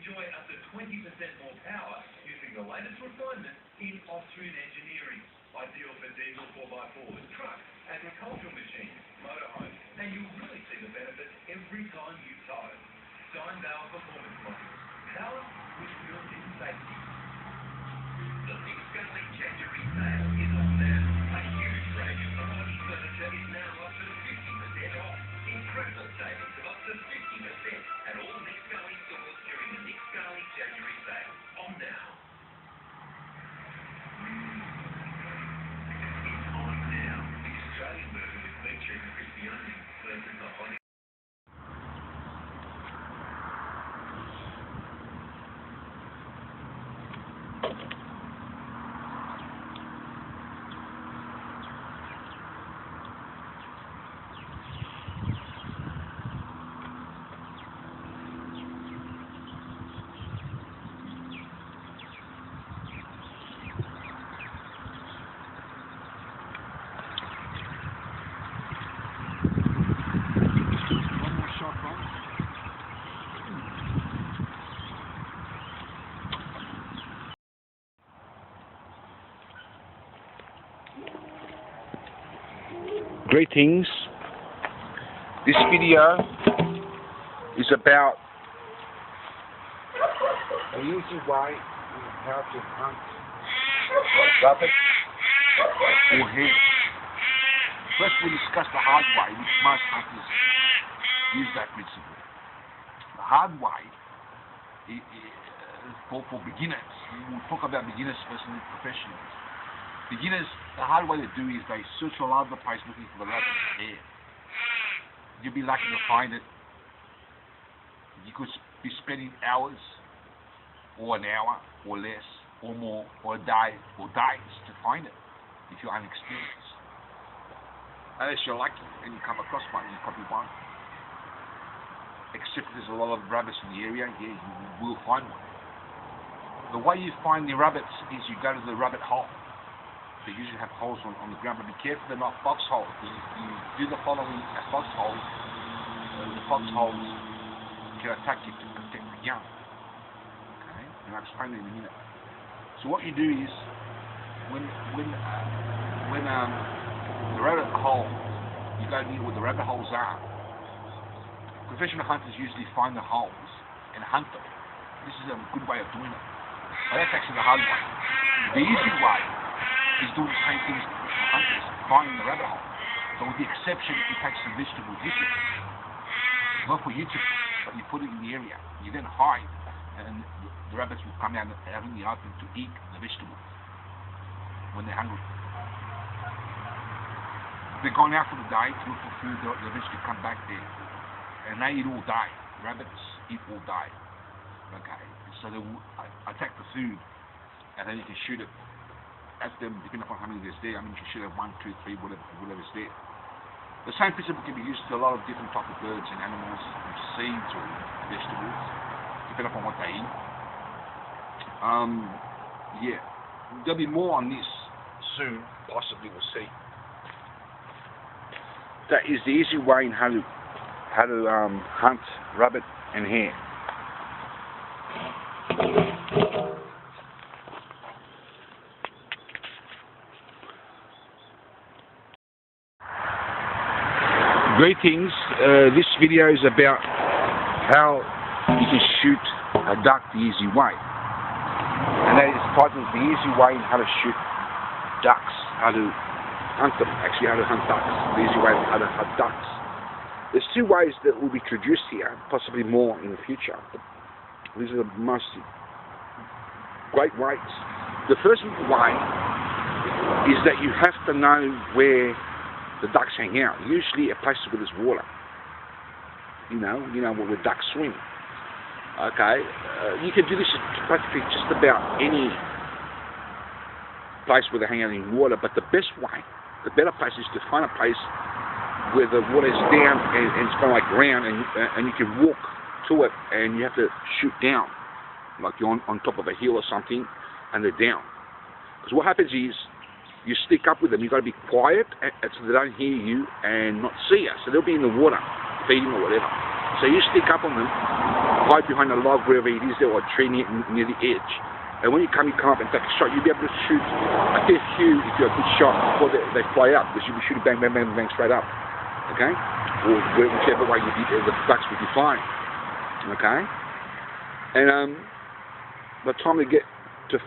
enjoy up to 20% more power using the latest refinement in Austrian engineering. Ideal for diesel 4x4s, trucks, agricultural machines, motorhomes, and you'll really see the benefits every time you tow. Time Valve Performance Model. Power with built-in safety. The Big Scully January sale is on now. A huge range of quality furniture is now up to 50% off. Incredible savings of up to 50% at all Nick Scully stores during the Nick Scully January sale. On now. It's on now. The Australian burger with meat, cheese and crispy onions versus the hot. Greetings. This video is about an easy way in how to hunt rabbit or hare. First we discuss the hard way, which most hunters use that principle. The hard way is for beginners. We'll talk about beginners first and then professionals. Beginners, the hard way to do is they search all over the place looking for the rabbit and hare. You'll be lucky to find it. You could be spending hours, or an hour, or less, or more, or a day, or days to find it if you're unexperienced. Unless you're lucky and you come across one, you probably won't. Except there's a lot of rabbits in the area, yeah, you will find one. The way you find the rabbits is you go to the rabbit hole. They usually have holes on the ground, but be careful they're not foxholes, because if you do the following at foxholes, the foxholes can attack you to protect the young. Okay, and I'll explain that in a minute. So what you do is, when the rabbit hole, you go near where the rabbit holes are. Professional hunters usually find the holes and hunt them. This is a good way of doing it. But that's actually the hard way. The easy way is doing the same things as hunters, finding the rabbit hole. But with the exception, you take some vegetables with you. Not for you to, but you put it in the area. You then hide, and the rabbits will come out in the open to eat the vegetables when they're hungry. If they're going out for the day to look for food, the vegetables come back there. And they eat all day. Rabbits eat all day. Okay, so they will attack the food, and then you can shoot it at them, depending upon how many there's there. I mean, you can shoot at 1, 2, 3, whatever's there. The same principle can be used to a lot of different types of birds and animals, and seeds or vegetables, depending upon what they eat. Yeah, there'll be more on this soon, possibly, we'll see. That is the easy way in how to hunt rabbit and hare. Greetings, this video is about how you can shoot a duck the easy way. And that is titled The Easy Way in How to Shoot Ducks, how to hunt them, actually how to hunt ducks, the easy way how to hunt ducks. There's two ways that will be introduced here, possibly more in the future. These are the most great ways. The first way is that you have to know where the ducks hang out, usually at places where there's water. You know where ducks swim. Okay, you can do this practically just about any place where they hang out in water, but the best way, the better place is to find a place where the water is down and it's kind of like ground, and you can walk to it and you have to shoot down, like you're on top of a hill or something, and they're down. Because what happens is, you stick up with them, you've got to be quiet so they don't hear you and not see you. So they'll be in the water, feeding or whatever. So you stick up on them, hide behind a log, wherever it is there, or a tree near the edge. And when you come up and take a shot, you'll be able to shoot a fair few if you're a good shot before they fly up, because you'll be shooting bang, bang, bang, bang straight up. Okay? Or whichever way the ducks would be flying. Okay? And by the time they get to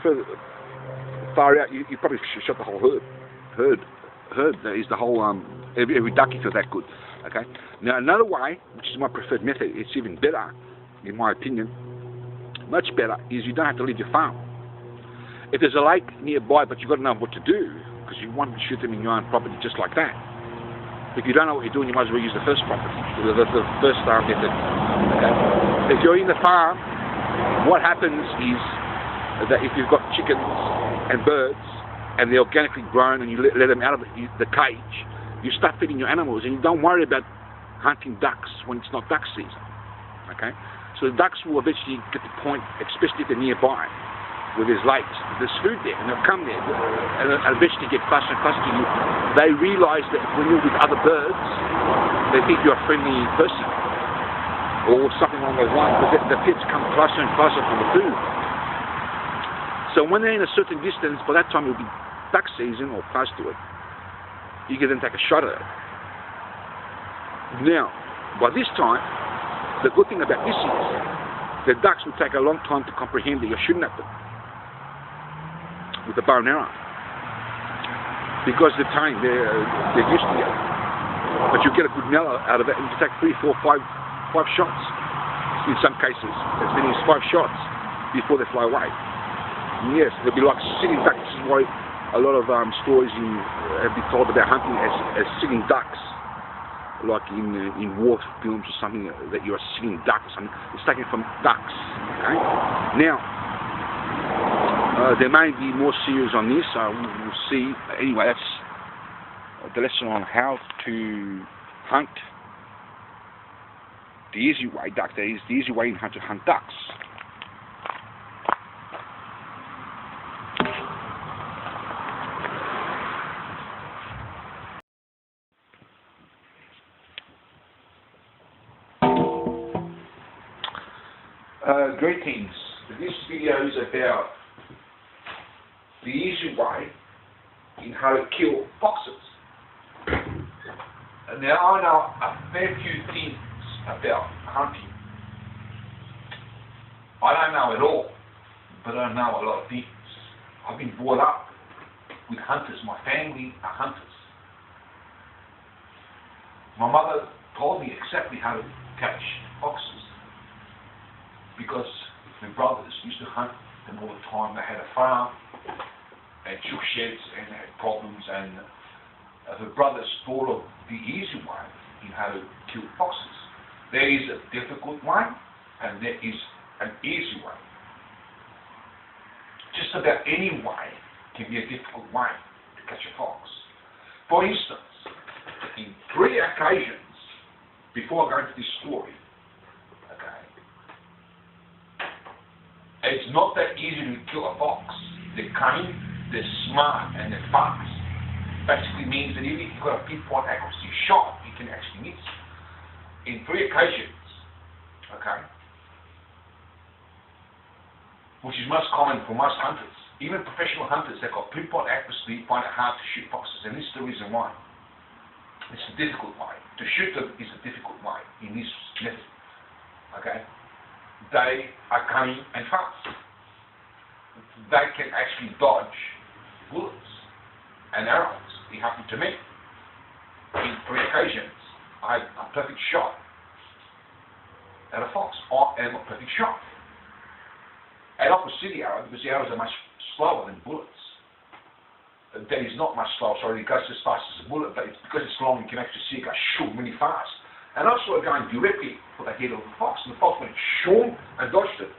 far out, you probably shot the whole herd. That is the whole, every duck if you're that good. Okay? Now another way, which is my preferred method, it's even better, in my opinion, much better, is you don't have to leave your farm. If there's a lake nearby, but you've got to know what to do, because you want to shoot them in your own property just like that. If you don't know what you're doing, you might as well use the first property, the first method. Okay? If you're in the farm, what happens is that if you've got chickens and birds, and they're organically grown, and you let them out of the cage, you start feeding your animals, and you don't worry about hunting ducks when it's not duck season. Okay? So the ducks will eventually get to the point, especially if they're nearby, where there's lakes, there's food there, and they'll come there, and eventually get closer and closer to you. They realise that when you're with other birds, they think you're a friendly person, or something along those lines, because the pits come closer and closer from the food. So when they're in a certain distance, by that time it'll be duck season, or close to it, you can then take a shot at it. Now, by this time, the good thing about this is the ducks will take a long time to comprehend that you're shooting at them with the bow and arrow, because they're trained, they're used to it. But you get a good nail out of it, and you take 3, 4, 5 shots. In some cases, as many as 5 shots before they fly away. And yes, they'll be like sitting ducks. This is why a lot of stories have been told about hunting as sitting ducks. Like in war films or something, that you're a sitting duck or something. It's taken from ducks. Okay? Now, there may be more series on this, so we'll see. Anyway, that's the lesson on how to hunt the easy way, duck. That is the easy way in how to hunt ducks. Greetings. This video is about the easy way in how to kill foxes. Now I know a fair few things about hunting. I don't know it all, but I know a lot of things. I've been brought up with hunters. My family are hunters. My mother told me exactly how to catch foxes, because my brothers used to hunt them all the time. They had a farm, and chook sheds, and they had problems, and the brothers thought of the easy way in how to kill foxes. There is a difficult way, and there is an easy way. Just about any way can be a difficult way to catch a fox. For instance, in 3 occasions, before I go into this story, it's not that easy to kill a fox. They're cunning, they're smart, and they're fast. Basically means that even if you've got a pinpoint accuracy shot, you can actually miss. In 3 occasions, okay, which is most common for most hunters. Even professional hunters that got pinpoint accuracy find it hard to shoot foxes, and this is the reason why. It's a difficult way. To shoot them is a difficult way in this method. Okay? They are cunning and fast. They can actually dodge bullets and arrows. It happened to me. In 3 occasions, I had a perfect shot at a fox. I am a perfect shot. And I could see the arrow, because the arrows are much slower than bullets. That is not much slower, sorry, it goes as fast as a bullet, but it's because it's long, you can actually see it go shoom really fast. And I saw it going directly for the head of the fox, and the fox went shoom and dodged it.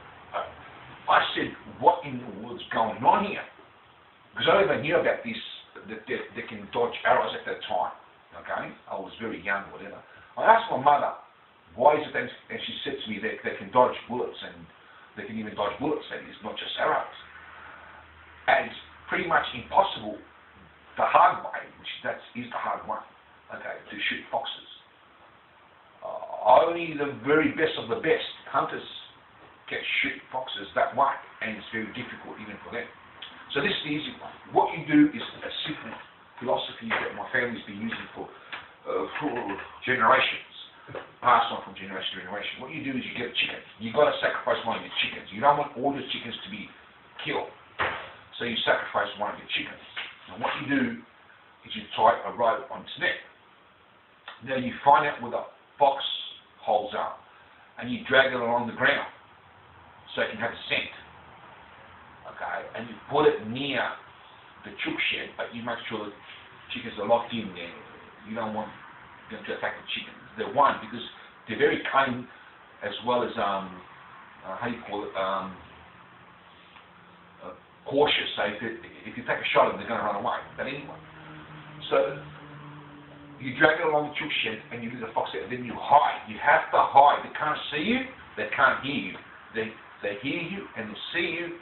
I said, what in the world's going on here? Because I never knew about this, that they can dodge arrows at that time. Okay? I was very young, whatever. I asked my mother, why is it that, and she said to me that they can dodge bullets, and they can even dodge bullets, that is, not just arrows. And it's pretty much impossible the hard way, which is the hard one, okay, to shoot foxes. Only the very best of the best hunters shoot foxes that way, and it's very difficult even for them. So this is the easy one. What you do is a simple philosophy that my family's been using for generations, passed on from generation to generation. What you do is you get a chicken. You've got to sacrifice one of your chickens. You don't want all your chickens to be killed, so you sacrifice one of your chickens. And what you do is you tie a rope on its neck. Now you find out where the fox holes are, and you drag it along the ground so it can have a scent. Okay, and you put it near the chook shed, but you make sure the chickens are locked in there. You don't want them to attack the chickens. They're one because they're very cunning, as well as how you call it, cautious. So if you take a shot at them, they're going to run away. But anyway, so you drag it along the chook shed and you leave the fox there, and then you hide. You have to hide. They can't see you, they can't hear you. They hear you and they see you,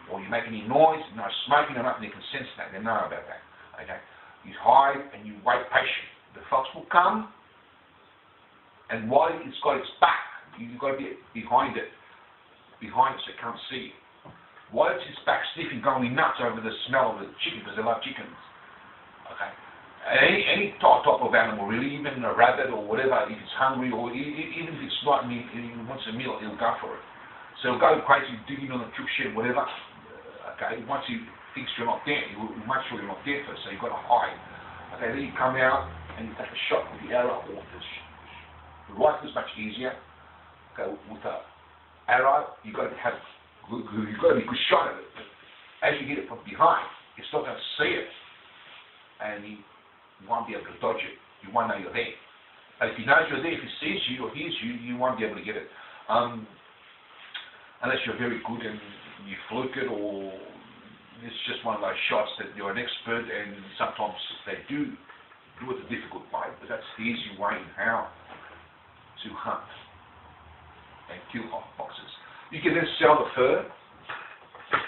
or you make any noise, no smoking or nothing, they can sense that, they know about that. Okay? You hide and you wait patiently. The fox will come, and while it's got its back, you've got to be behind it so it can't see you. While it's its back sniffing, going nuts over the smell of the chicken, because they love chickens. Okay? Any type of animal, really, even a rabbit or whatever, if it's hungry, or even if it's not, and he wants a meal, he'll go for it. So he'll go crazy, digging on the chook shed, whatever. Okay, once he thinks you're not there, he'll make sure you're not there first, so you've got to hide. Okay, then you come out and you take a shot with the arrow, or the rifle is much easier. Okay, with the arrow, you've got to be a good shot at it. But as you get it from behind, it's not going to see it, and you won't be able to dodge it. You won't know you're there. But if he knows you're there, if he sees you or hears you, you won't be able to get it. Unless you're very good and you fluke it, or it's just one of those shots that you're an expert, and sometimes they do it a difficult way, but that's the easy way in how to hunt and kill foxes. You can then sell the fur.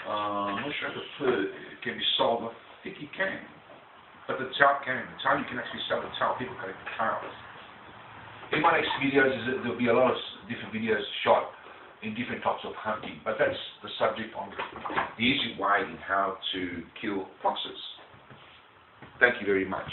I'm not sure if the fur can be sold. I think you can. But the tail can. The tail, you can actually sell the tail. People collect the tails. In my next videos, there'll be a lot of different videos shot in different types of hunting. But that's the subject on the easy way in how to kill foxes. Thank you very much.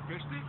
Richtig?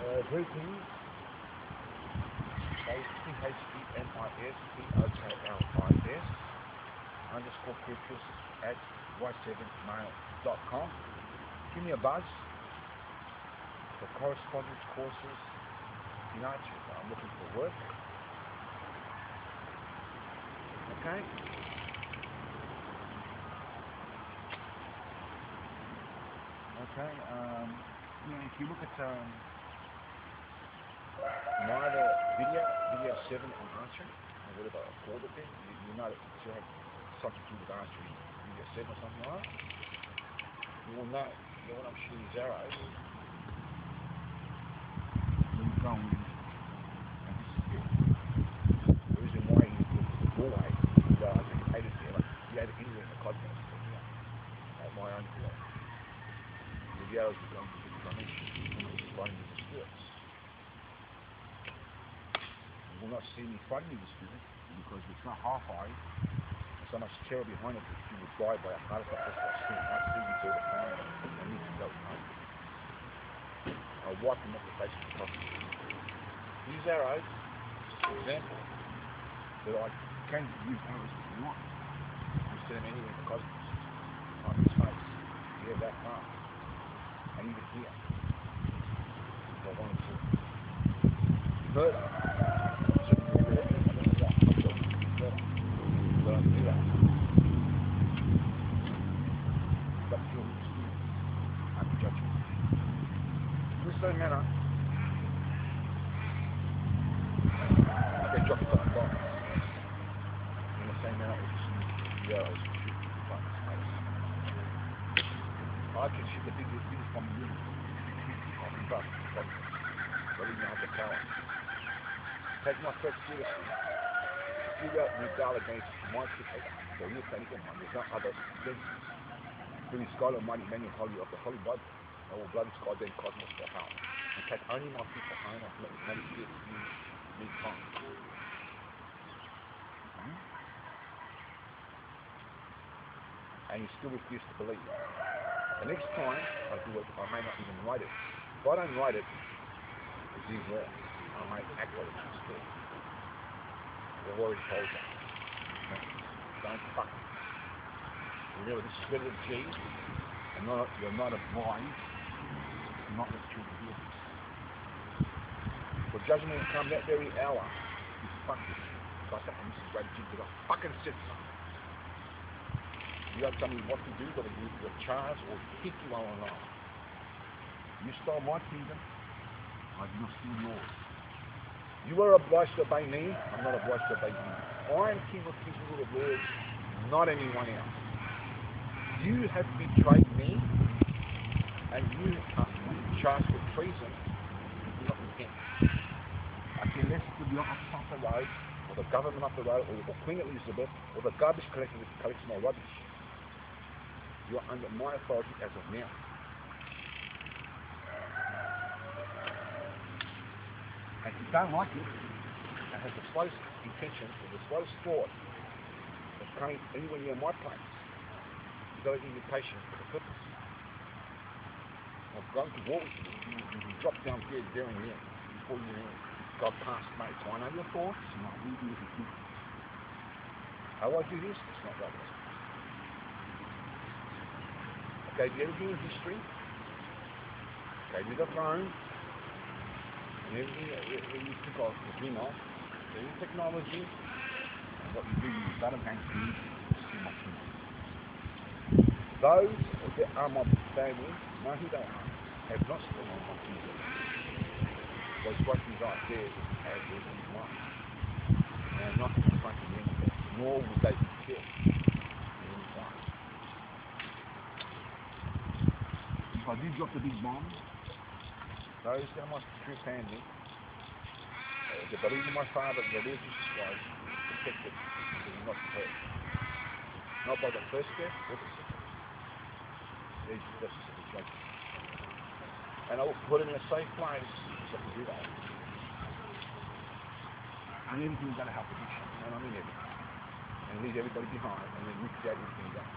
Greetings. CHEMISPOKLIS _ Koutras at y7mail.com. Give me a buzz for correspondence courses in archery. I'm looking for work. Okay? Okay, if you look at my video 7 on archery, or whatever I called it there, you know that you have something to do with archery, video 7 or something like that. You will know that when I'm shooting arrows, you're going in, and this is it. The reason why you put the doorway, that I think I hated there, you had it anywhere in the cosmos, at my own video. The arrows are going to be dimension, and it's running with the skirts. You will not see me fighting with the spirit because it's not half-eye. There's so much terror behind it that you will die by a heart attack. That's what I see. I see you all the time. I need to go home. I wipe them off the face of the cosmos. These arrows, for example, that I can use arrows if you want. You set them anywhere in the cosmos. On this face. Yeah, that far. And even here. If I wanted to. Further. Same manner, they drop it on the box. In the same manner as the arrows shoot from space. I can shoot the biggest bomb in the universe. I can bust the box. I didn't have the power. Take my threat seriously. If you rebel against my people, or you say anything, there's no other thing. Through his God Almighty, many holy of the Holy Blood, or blood is God, then cosmos for hell. And take only my people home and let it give me time. And you still refuse to believe. The next time I do it, I may not even write it. If I don't write it, it's these words. I may act like it's instead. They've already told you. Don't fuck it. Remember, this is better than G. And you're not a blind. Not the truth of this. For judgment will come that very hour. You fuck this. Like that one, Mrs. Brady Jig, I fucking said something. You don't tell me what to do, whether you're charged or hit you while alive. You stole my kingdom, I will steal yours. You are obliged to obey me, I'm not obliged to obey you. I am King of Kings and Lord of Lords, not anyone else. You have betrayed me, and you are charged with treason. You do not repent. I care less to the office up the road, or the government up the road, or the Queen Elizabeth, or the garbage collector that collects my rubbish. You are under my authority as of now. And if you don't like it, and has the slightest intention, or the slightest thought of coming anywhere near my place, you've got an invitation for the purpose. I've gone to war with you. You can drop down dead there and there before you go past, mate. So I know your thoughts, and I will do with you. How I do this? It's not rubbish. I gave you everything in history. I gave you the throne. And everything that you took off, the dream off. Gave you technology. And what you do, you battle against me to steal my kingdom. Those that are my family, know who they are, have not stolen my kingdom. Those weapons right there as their life. They are not confronting anything, nor would they be killed in any time. If I did drop the big bomb, those that are my true family, they believe in my Father, the Lord Jesus Christ, is protected because he's not hurt. Not by the first step or the second. That's the situation. And I will put him in a safe place so I can do that. And everything's going to help with this shit. And I mean everything. And leave everybody behind and then recreate everything again.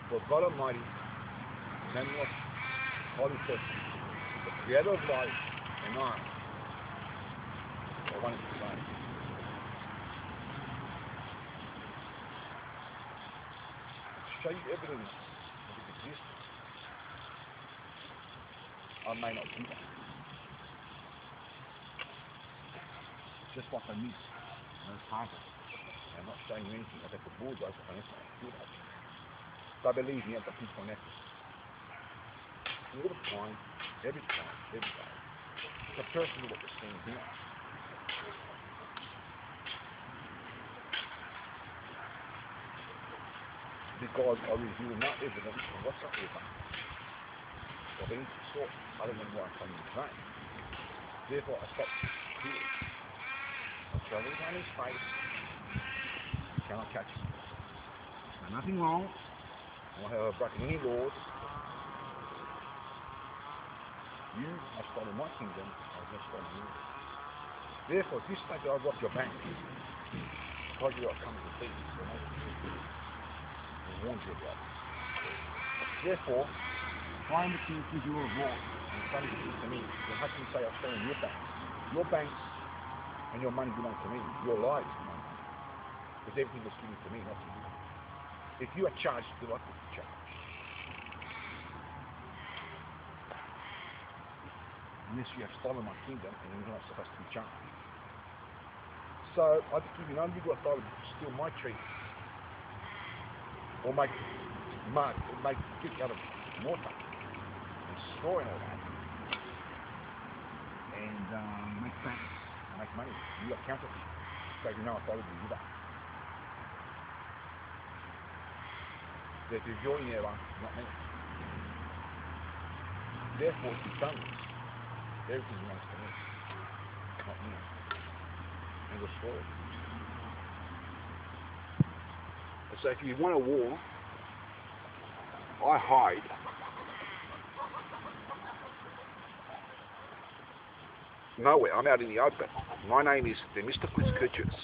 For God Almighty, nameless, holy person, The creator of life and I one and the same. Show you evidence of its existence. I may not do that. Just like I miss no target. I'm not showing you anything. I got the balls open on it. But believe me, I've got people on ethics. All the time, every day. It's a person of what you're seeing here. Because I review no evidence of whatsoever of any sort other than what I'm telling you today. Therefore, I stop here. I show everything on his face. You cannot catch him. There's nothing wrong. I won't have broken any laws. You have stolen my kingdom. I've just stolen yours. Therefore, if you say that I've robbed your bank, because you are coming to thief, I warned you about it. Therefore, if I am the king who you are wrong, and somebody says to me, then how can you say I've stolen your bank? Your banks and your money belong to me. Your lives belong to me. Because everything was given to me, not to you. If you are charged, do I put the charge? Unless you have stolen my kingdom and you're not supposed to be charged. So I just give you no legal authority to steal my tree or make mud or make get out of mortar and straw and all that and make banks and make money. You are counterfeit. So you know authority to do that. That is your error, not me. Therefore, if you've done this, everything belongs to me, not me. And the story. So if you want a war, I hide. Nowhere. I'm out in the open. My name is Themis Koutras.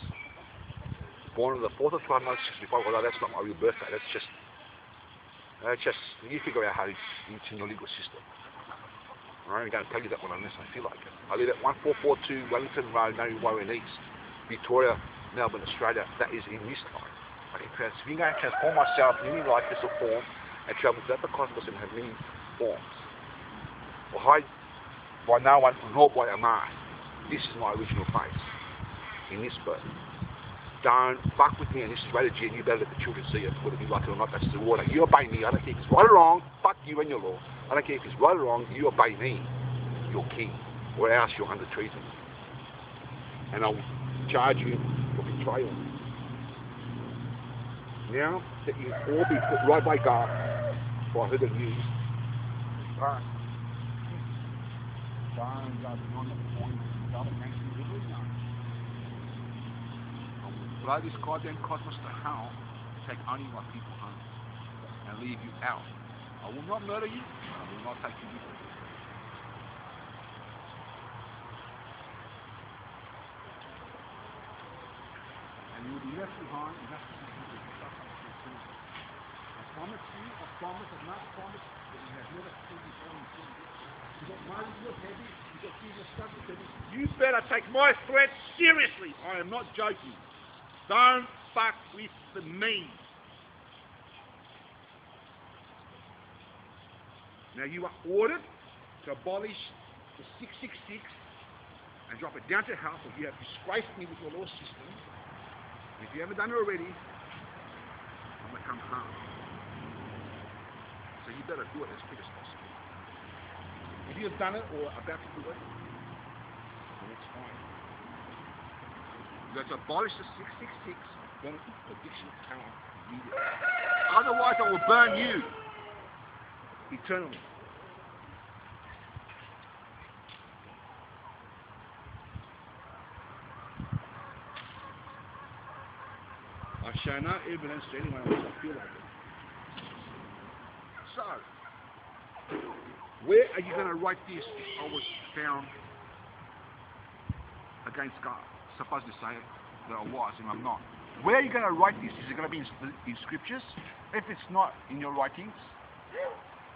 Born on the 4th of 1965. Although that's not my real birthday. That's just you figure out how it's in your legal system. I'm only going to tell you that one unless I feel like it. I live at 1442 Wellington Road, Warren East, Victoria, Melbourne, Australia. That is in this time. I can transform myself in any likeness or form and travel throughout the cosmos and have many forms. Or hide by no one nor by a man. This is my original face in this birth. Don't fuck with me, and this is rated G, and you better let the children see it, whether you like it or not. That's the order. You obey me. I don't care if it's right or wrong. Fuck you and your law. I don't care if it's right or wrong. You obey me, your king, or else you're under treason. And I'll charge you for betrayal. Now that you all be put right by God, for I heard the news. Right. Blow this goddamn cosmos to hell, take only my people home, and leave you out. I will not murder you, I will not take you with me. And you will be left behind, and that's what you do. I promise you, I've not promised that you have never seen before in sin. You got money, you got heavy, you got Jesus subject heavy. You better take my threat seriously. I am not joking. Don't fuck with me. Now you are ordered to abolish the 666 and drop it down to hell, because you have disgraced me with your law system. If you haven't done it already, I'm going to come home. So you better do it as quick as possible. If you have done it or are about to do it, then it's fine. Let's abolish the 666, then addiction power immediately. Otherwise, I will burn you eternally. I show no evidence to anyone unless I feel like it. So, where are you going to write this if I was found against God? Supposed to say that I was and I'm not. Where are you going to write this? Is it going to be in scriptures? If it's not in your writings,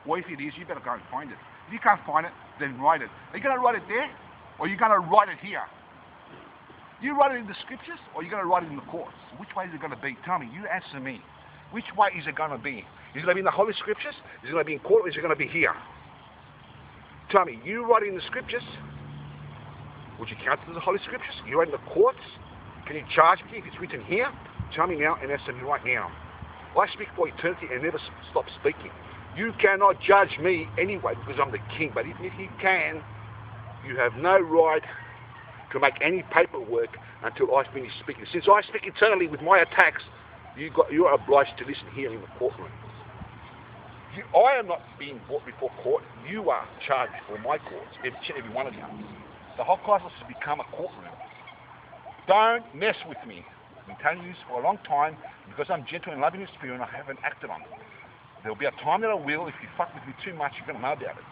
Or if it is, you better go and find it. If you can't find it, then write it. Are you going to write it there, or are you going to write it here? You write it in the scriptures, or are you going to write it in the courts? Which way is it going to be? Tell me. You answer me. Which way is it going to be? Is it going to be in the Holy Scriptures? Is it going to be in court, or is it going to be here? Tell me. You write it in the scriptures. Would you count it as the Holy Scriptures? You write it in the courts. Can you charge me if it's written here? Tell me now and answer me right now. I speak for eternity and never stop speaking. You cannot judge me anyway because I'm the king. But even if you can, you have no right to make any paperwork until I finish speaking. Since I speak eternally with my attacks, you are obliged to listen here in the courtroom. I am not being brought before court. You are charged before my courts, every one of you. The whole cosmos has become a courtroom. Don't mess with me. I've been telling you this for a long time because I'm gentle and loving in spirit and I haven't acted on it. There'll be a time that I will. If you fuck with me too much, you're going to know about it.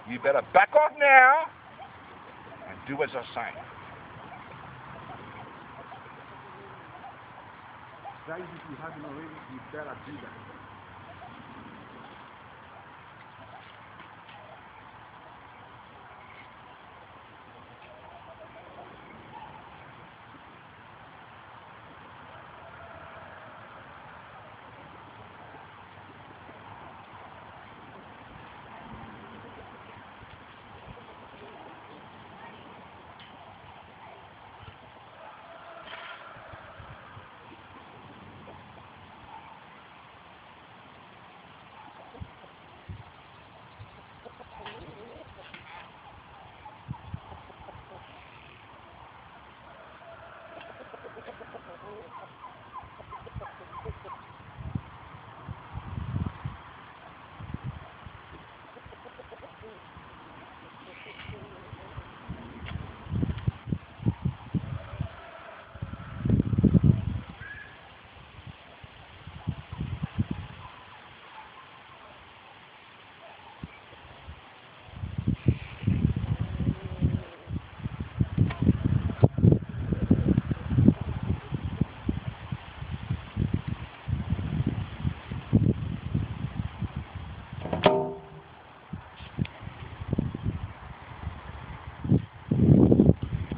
You better back off now and do as I say. Guys, if you haven't already, you better do that.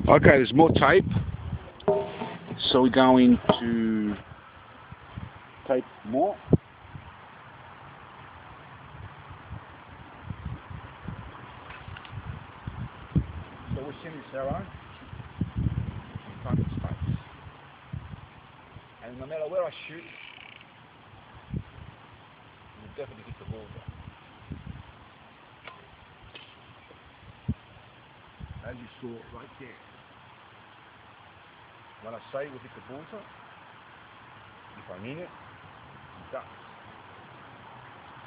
Okay, there's more tape. So we're going to tape more. So we're sending this arrow in front of space. And no matter where I shoot, we'll definitely hit the ball down. As you saw right there. When I say we'll hit the bullseye, if I mean it, it does.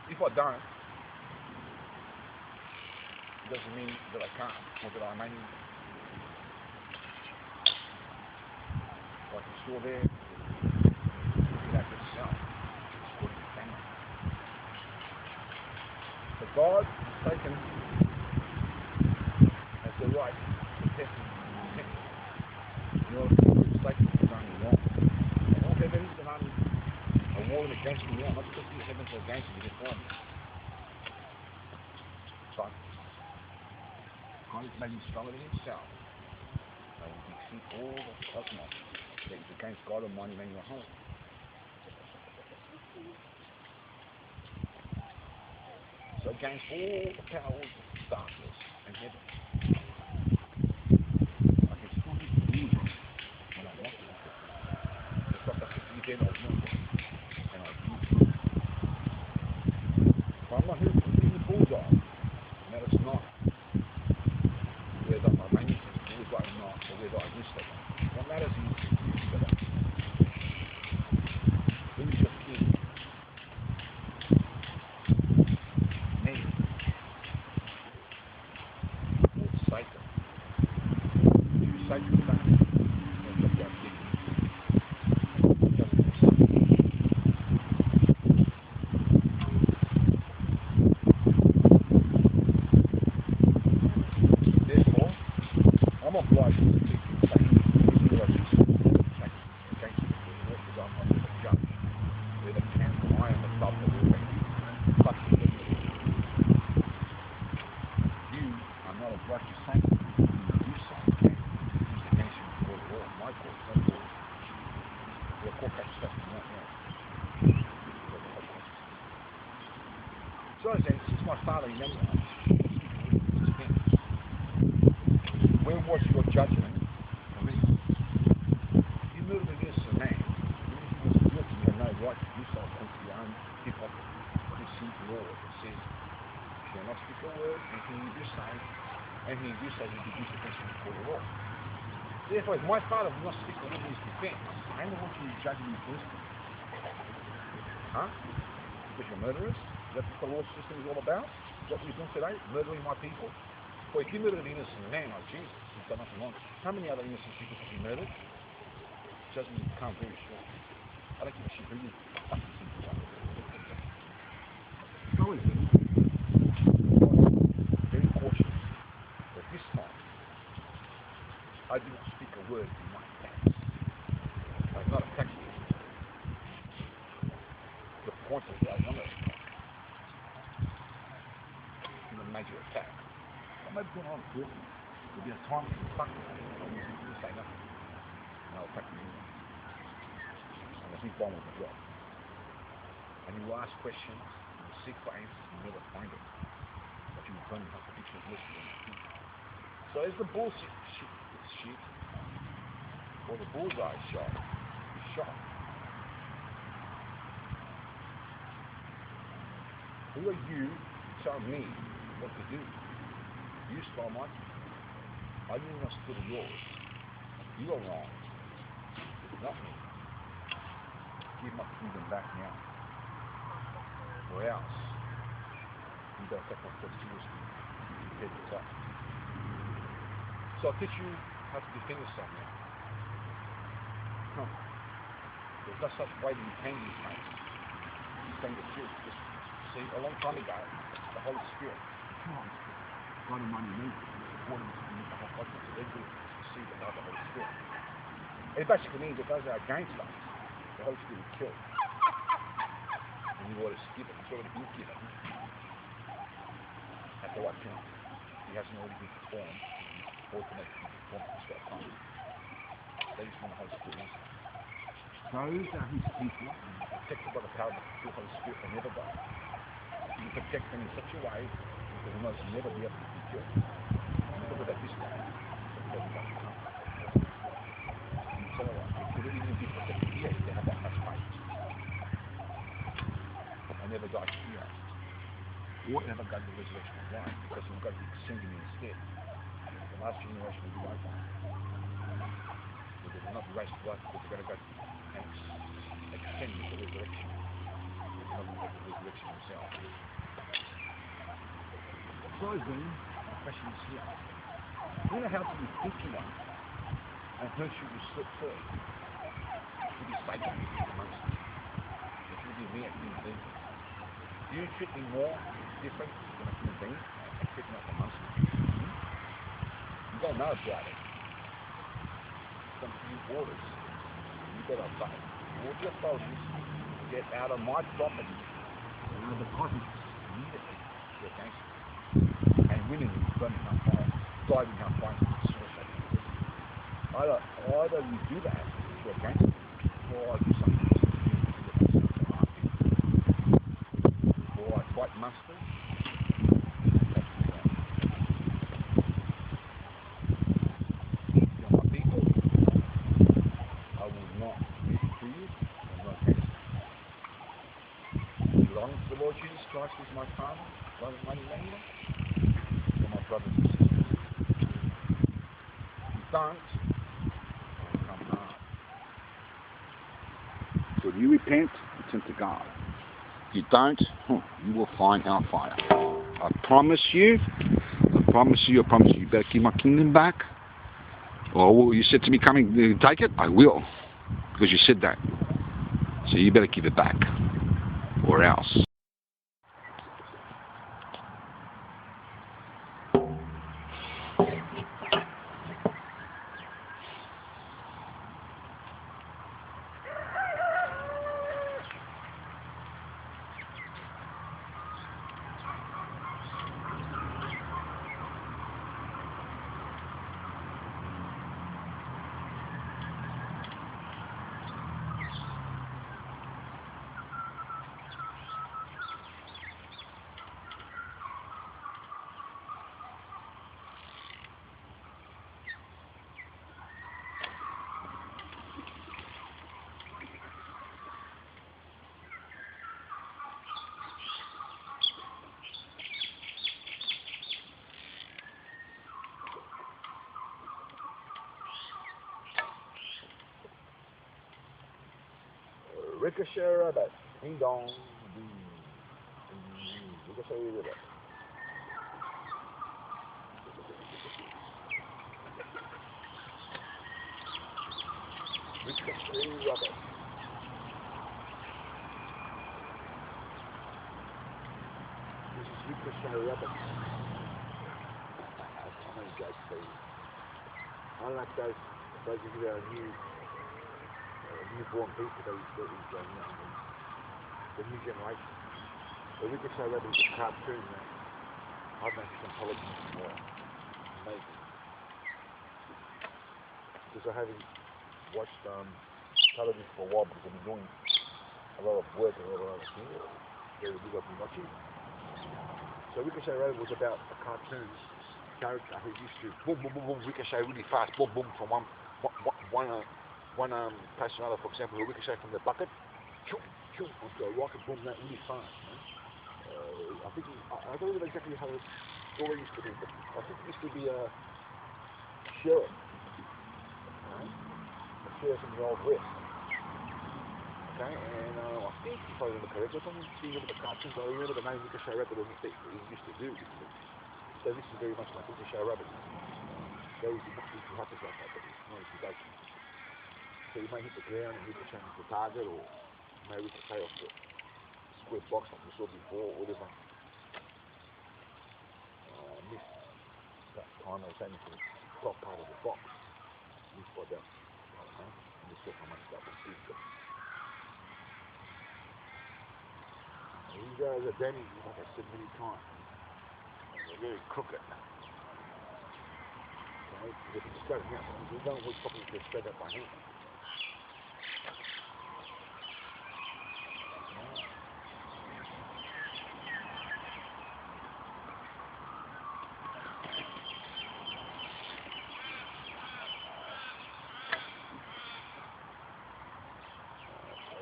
If I don't, it doesn't mean that I can't, or that I may. Like you saw there, that's itself. It's what you can. But God has taken as the right to test your statement is only wrong. And all heaven is a war against me now, not because the heavens are against me, they're for me. So, God is making stronger than himself. So we defeat all the cosmos that is against God Almighty and your home. So against all the powers of darkness and heaven. I'm not here to be the bulldog, and that is not whether my name is bulldog or not, or whether I missed it. What matters is that who is your king? Me. Or Satan. You Satan back. Or just our king. I'm obliged to keep saying what I do say against the law because I'm not the judge. We're the council. I am above the law. Fuck you. like you're saying, you say, okay, use the nation for the law, my court, no court. The court catches stuff you want now. So I said, since my father remembered where was your judgment? You murdered an innocent man. He was guilty, you have no right to do so according to your own hypocrisy. This is law that says, shall not speak a word, anything you do say, anything you do say will be used against you before the law. Therefore, if my father will not speak a word in his defense, I don't want you to judge him first. Huh? Because you're murderers? Is that what the law system is all about? Is that what you're doing today? Murdering my people? Well, if you murdered an innocent man like Jesus, he's done nothing wrong. How many other innocent people have you murdered? Judgment will come very short. I don't give a shit who you fucking think you are. It's always been very cautious. But this time, I do not speak a word in my attacks. I'm not attacking you. The point is that I want to attack. In a major attack. I might be going on talking. There'll be a time to fuck me. I'll say nothing. And I'll attack you anyway. And I think one will be job. And you will ask questions, you will seek for answers, and you never find it. But you will turn and have to picture of listening. So as the bullshit shit, or the bullseye shot, is shot. Who are you to tell me what to do? You stole my kingdom. I did not steal yours. You are wrong. Not me. Give my kingdom back now. Or else, you better take my foot seriously. Head to top. So I'll teach you how to defend yourself now. There's no such way to defend these things. Defend the truth. See, a long time ago, the Holy Spirit, God Almighty made the water was the whole cosmos. They do see the Holy Spirit. It basically means that those that are against us, the Holy Spirit will kill. And the water is given. It's already been given at the right time. He hasn't already been performed, or to make it performed at the right time. That is when the Holy Spirit wants it. Those are his people, protected by the power of the Holy Spirit, and never die. You can protect them in such a way that they will never be able to be killed. And look at that this time. And so if you really need to be protected, yes, they have that much faith. And never die here. Or never go to the resurrection of life, because we've got to be sending instead. The last generation will be like that. But they will not be raised to life because they're going to go and extend the resurrection. They're not going to the resurrection themselves. So then, the question is here. You know how to be thinking one, and who should you slip first? It should be Satan amongst you. It should be me at human being. Do you treat me more different than a human being and treat me like a monster? You don't know about it. Some few orders. You better obey. All the authorities get out of my property. And out of the cottage immediately. You're against it. And winning is burning up fire, driving up fire, suicide. Either you do that, you're against it, or I do something else. Or I fight mustard. You're my people. I will not be pleased. I'm not against it. Belong to the Lord Jesus Christ as my Father, Lord of mighty name. My brothers and sisters. You don't, come hard. So if you repent, turn to God. If you don't, you will find hellfire. I promise you, you better give my kingdom back. Or you said to me, coming to take it? I will. Because you said that. So you better give it back. Or else. Ricochet rabbit. Ding dong. Ricochet rabbit. Ricochet rabbit. This is Ricochet rabbit. I know you guys say. Unlike those of you that are newborn people, the new generation. The Ricochet rabbit is a cartoon that I've made some television before. Amazing. Because I haven't watched television for a while because I've been doing a lot of work and a lot of other things. Very big I've been watching. So Ricochet rabbit was about a cartoon character who used to boom, boom, boom, boom, ricochet really fast, boom, boom, from one place to another. For example, he'll ricochet from the bucket, choop, choop, onto a rocket, boom, that really fast. I think I don't know exactly how the story used to be, but I think it used to be a sheriff, a sheriff in the Old West. Okay, and I think if I remember correctly, I don't see the cartoons, but I remember the name Ricochet Rabbit was what he used to do. So this is very much like Ricochet Rabbit. Very if he happens like that, but it's not if he doesn't. So you may hit the ground and ricochet into the target, or you may ricochet off the square box like we saw before, or whatever. Missed that time I was aiming for the top part of the box. Missed by about, I don't know, I'm just sure how much that was big. These guys are bending, like I said many times. They're very crooked. Okay, if you straighten out, you don't always probably get straight up by hand.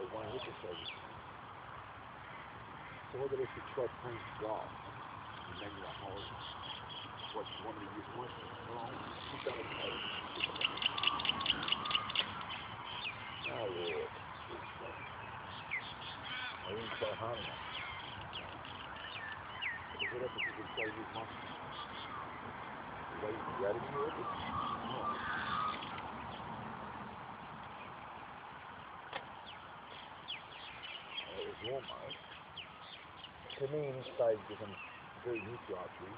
One ricochet. So whether they should try playing golf, maybe a hole, what you want to use one, well, keep that in place. Oh Lord. I didn't try hard enough. Because what happens if you try to use one? You ready to grab it in your office? No. It was almost. To me, in this stage, because I'm very new to archery,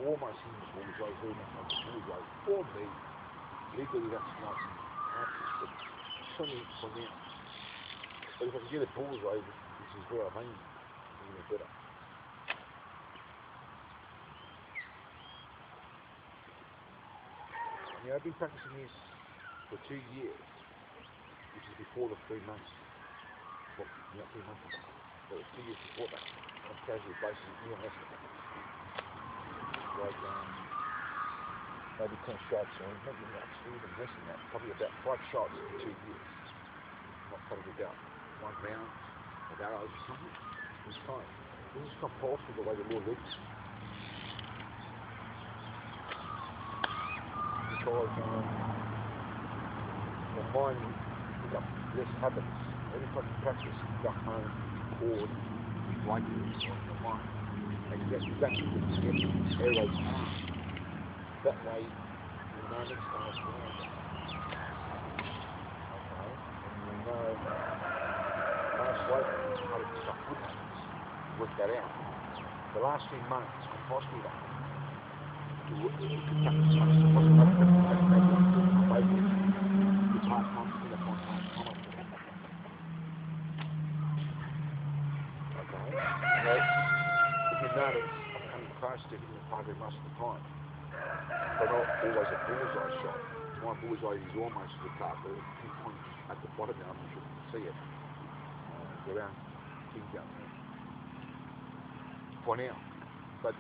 almost in the bullseye, very much like the bullseye. For me, legally that's not archery, but certainly for now. But if I can get a bullseye, which is where I'm aiming, even better. Now, I've been practicing this for 2 years, which is before the 3 months. Well, not 3 months ago, but 2 years before that. On a casual basis, even less than that. Like, maybe 10 shots, or maybe actually even less than that. Probably about 5 shots in 2 years. Not probably about 1 round of arrows or something. It's fine. This is compulsory the way the law reads. Because the mind pick up less habits. Every time you practice, you go home, record, like this on your mind. And you get exactly what you get arrows on. That way, you know next time what's going on. Okay? And you know last week how to pick up good habits. Work that out. The last 3 months, compulsory that. You can practice much as possible. It's hard times to get up on hard times. Okay? Well, if you notice, I'm coming close to hitting the target most of the time. But not always a bullseye shot. My bullseye is almost the target. It's pinpoint at the bottom now, I'm not sure if you can see it. It's around finger. For now. But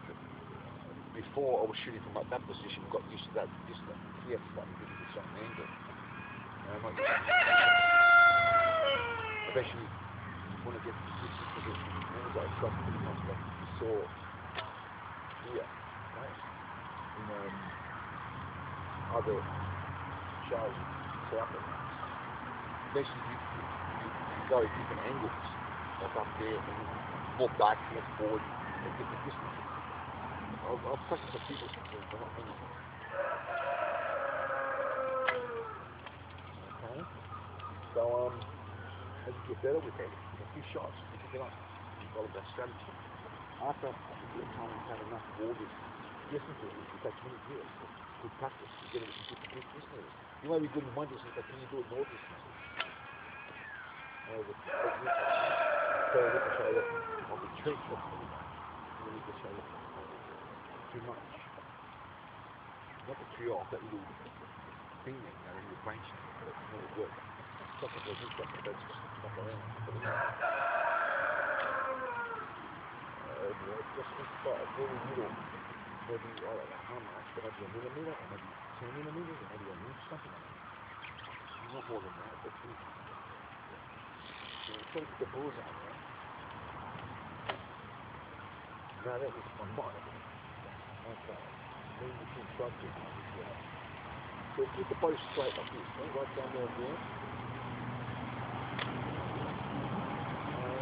before I was shooting from that position, got used to that distance. Here, starting to get a certain angle. And I'm not used to it. Eventually, when I get to this position, I shot pretty much like you saw here, right? In other shows, South Africa. Eventually, you go at different angles, like up there, and more back, more forward, and different distances. I'll practice a few distances, but not many. Okay? So, as you get better with it, a few shots, you pick it up. You follow that strategy. After you have enough of all this distances, it takes many years. Good practice. You get it in different distances. You might be good in one distance, but can you do it in all distances? So the show of the trick of you need to show too much. Not to tree off that little thing there, you know, that little branch that never works. Stop it, there's stuff that just stuff around. Just this spot, a very little, maybe, I don't know how much, but maybe a millimeter, or maybe 10 millimeters, or maybe an inch, something like that. Not more than that, but it's easy. So try to put the bullseye, right? Now that was my mind. Okay. Then you can trust it. So keep the body straight like this, right down there again.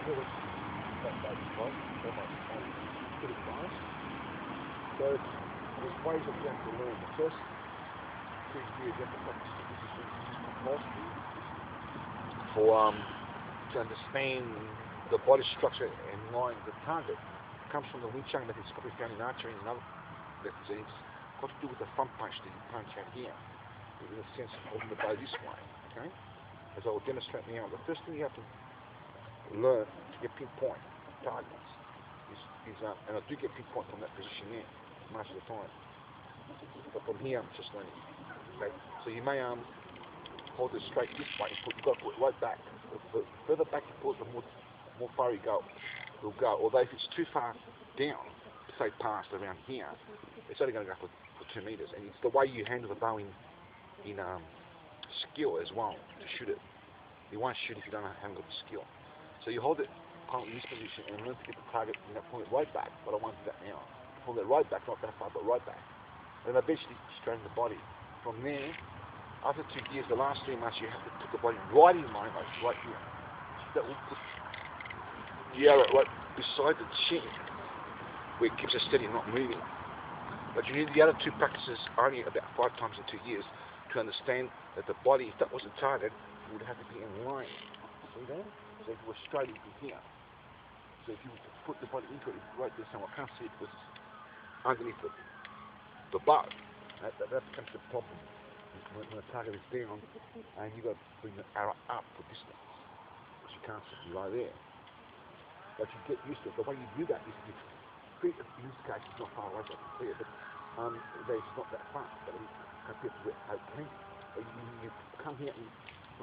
Really, that baby close, so much pretty fast. So there's ways that you have to learn. The first thing here is you have to practice the position compulsory for to understand the body structure and line the target. It comes from the Wing Chun method. It's probably found in archery and other methods. It's got to do with the front punch that you punch out here, in a sense of holding the bow this way. Okay, as I will demonstrate now. The first thing you have to learn to get pinpoint targets is and I do get pinpoint from that position there most of the time. But from here I'm just learning. Okay, so you may hold it straight this way. You've got to put it right back. The further back you put it, the more far you go. It'll go. Although if it's too far down, say past around here, it's only going to go for 2 meters. And it's the way you handle the bow in skill as well to shoot it. You won't shoot if you haven't got the skill. So you hold it in this position and learn to get the target, pull it right back, but I won't do that now. Pull it right back, not that far, but right back. And eventually straighten the body. From there, after 2 years, the last 3 months, you have to put the body right in line, like right here. That will put the arrow right beside the chin, where it keeps it steady and not moving. But you need the other 2 practices only about 5 times in 2 years to understand that the body, if that was the target, would have to be in line. See that? So if it was straight, it'd be here. So if you put the body into it, it's right there somewhere. I can't see it because it's underneath the bow. That becomes the problem. When the target is down, and you've got to bring the arrow up for distance, which you can't see right there. But you get used to it. The way you do that is in this case, it's not far away, so I can see it, but it's not that far. But compared to how it can be. But you come here and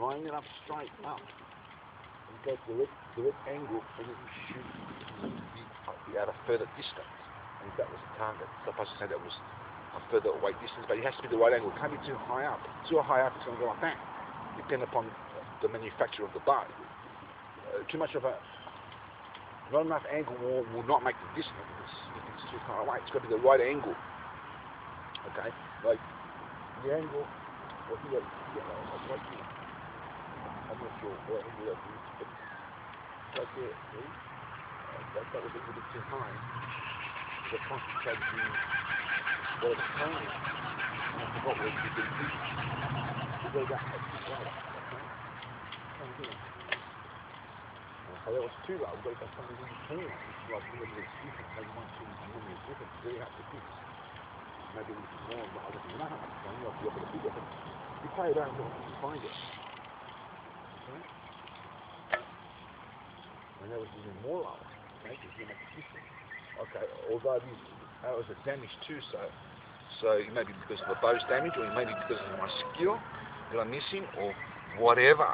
line it up straight up. You go to direct angle, and then you shoot at a further distance. And if that was the target, suppose to say that was a further away distance, but it has to be the right angle. It can't be too high up. Too high up, it's going to go like that. Depending upon the manufacturer of the bow. Too much of not enough angle will not make the distance if it's too far away. It's got to be the right angle. Okay, like the angle, or here, like right here. I'm not sure what angle that is, but right there, see? That was a little bit too high. So concentrate in what it's telling me. And I forgot what it's going to be. So go back like this way, okay? Come here. Okay, that was too low. We've got to go something in between. It's like a little bit different. Maybe 1 centimeter different. It's very hard to fix. Maybe a little bit more, but I don't know. So I'm not going to be able to you play it around until you find it. Okay? And that was even more low. Okay, because you make a difference. Okay, although these arrows are damaged too, so it may be because of the bow's damage, or it may be because of my skill that I'm missing, or whatever.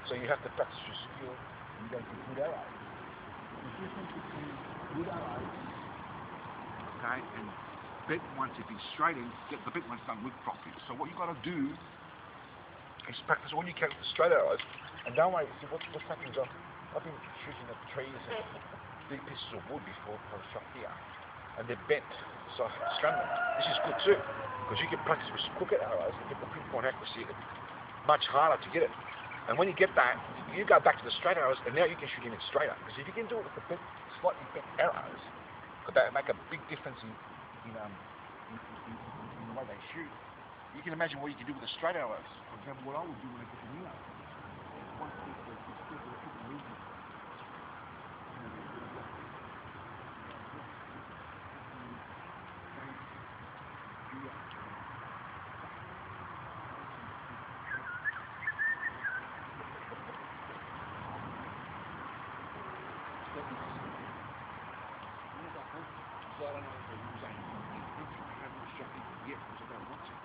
So you have to practice your skill and you go to good arrows. The difference between good arrows, okay, and bent ones, if it's straight in, get the bent ones done with properly. So what you've got to do is practice all you can with the straight arrows, and don't worry, see what's happening is I've been shooting at trees and big pieces of wood before I shot here, and they're bent, so I strum them. This is good too, because you can practice with crooked arrows and get the pinpoint accuracy much harder to get it. And when you get that, you go back to the straight arrows, and now you can shoot even straighter. Because if you can do it with the slightly bent arrows, could that make a big difference in the way they shoot. You can imagine what you can do with the straight arrows. For example, what I would do when I put the Neo. Once the movement. So I don't know if they're using I haven't instructed yet because I don't want to.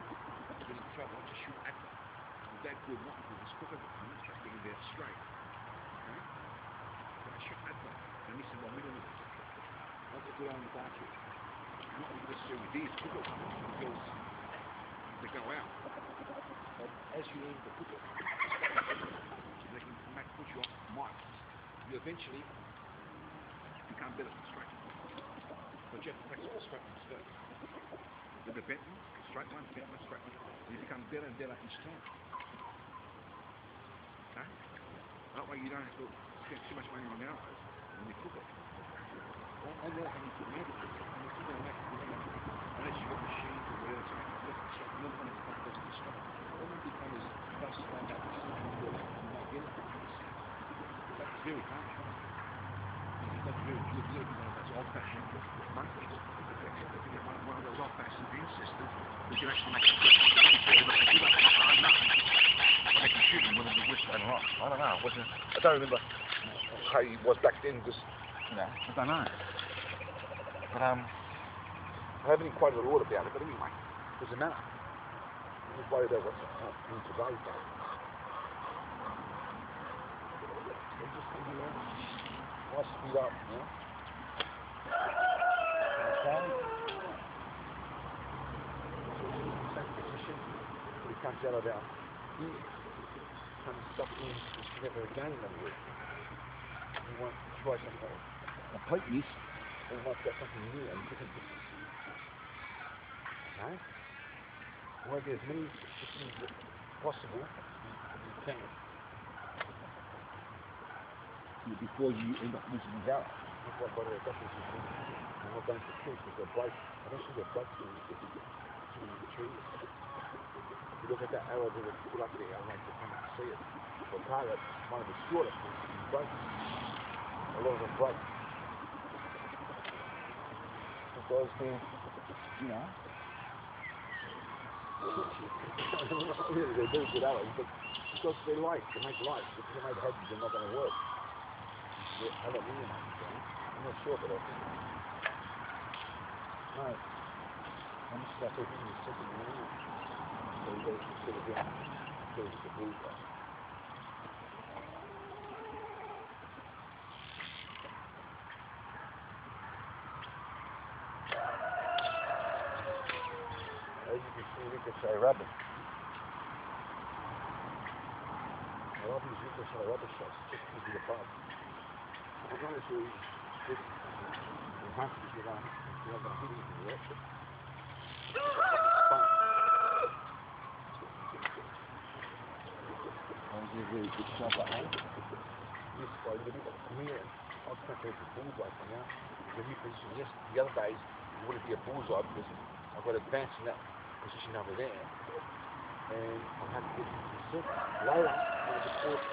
But in trouble, I want to shoot at them. With that good, not because it's quicker than them, it's just getting there straight. Okay? So I shoot at them. And this is my middle of it. That's a good on the archery. Not necessarily with these quicker ones because they go out. But as you learn the quicker, they can put you off mic. You eventually become better than straight. But you have to practice the straight ones first. With the bent one, straight one, bent one, straight one. You become better and better each time. Okay? That way you don't have to spend too much money on arrows when you cook it. And then you put magic in it. And you put magic in it. Unless you've got machines or whatever, so you have to straight. Another one is quite close to the straight. Then you become as fast as that, you might get it. That's very hard. That's very good. You know, that's old-fashioned monkeys. One of those old-fashioned beam systems, we can actually make it hard enough. They can shoot them whether the wrist and off. I don't know. I don't remember how he was back then because, you know, I don't know. But I haven't even quite a lot about it, but anyway, it doesn't matter. I'm just worried about what's in today's day. Nice speed up, yeah. Okay. Same position. It comes out of our here. Comes stuff in together again in the wood. We want to try something complete this, and we might get something new and different distance. Okay? We want to get as many systems as possible as we can. Before you end up missing these out. That's what butter adjustments is doing. I'm not going to kill because they're bright. I don't see they're bright in the trees. If you look at that arrow that was put up there, I'd like to come and see it. The target, one of the shortest ones, is bright. A lot of them bright. Because they're, you know, really they're very good arrows, but because they light, they make light. If you make heavy, they're not going to work. Aluminium, I'm not sure, but I think. No. I'm just about to think it's second one. So you guys can sit it down. So it's the blue guy. As you can see, we could say rabbit. I love these ricochet rubber shots, just to be above. I'm not sure it's enhanced if you're not going to hit anything yet, but it's fun. That was a really good shot, that one. Yes, I would have come here and I'd think there's a bullseye for now. The new position, yes, the other days it wouldn't be a bullseye because I've got to advance in that position over there. And I'll have to get into the circle. Later, when the fourth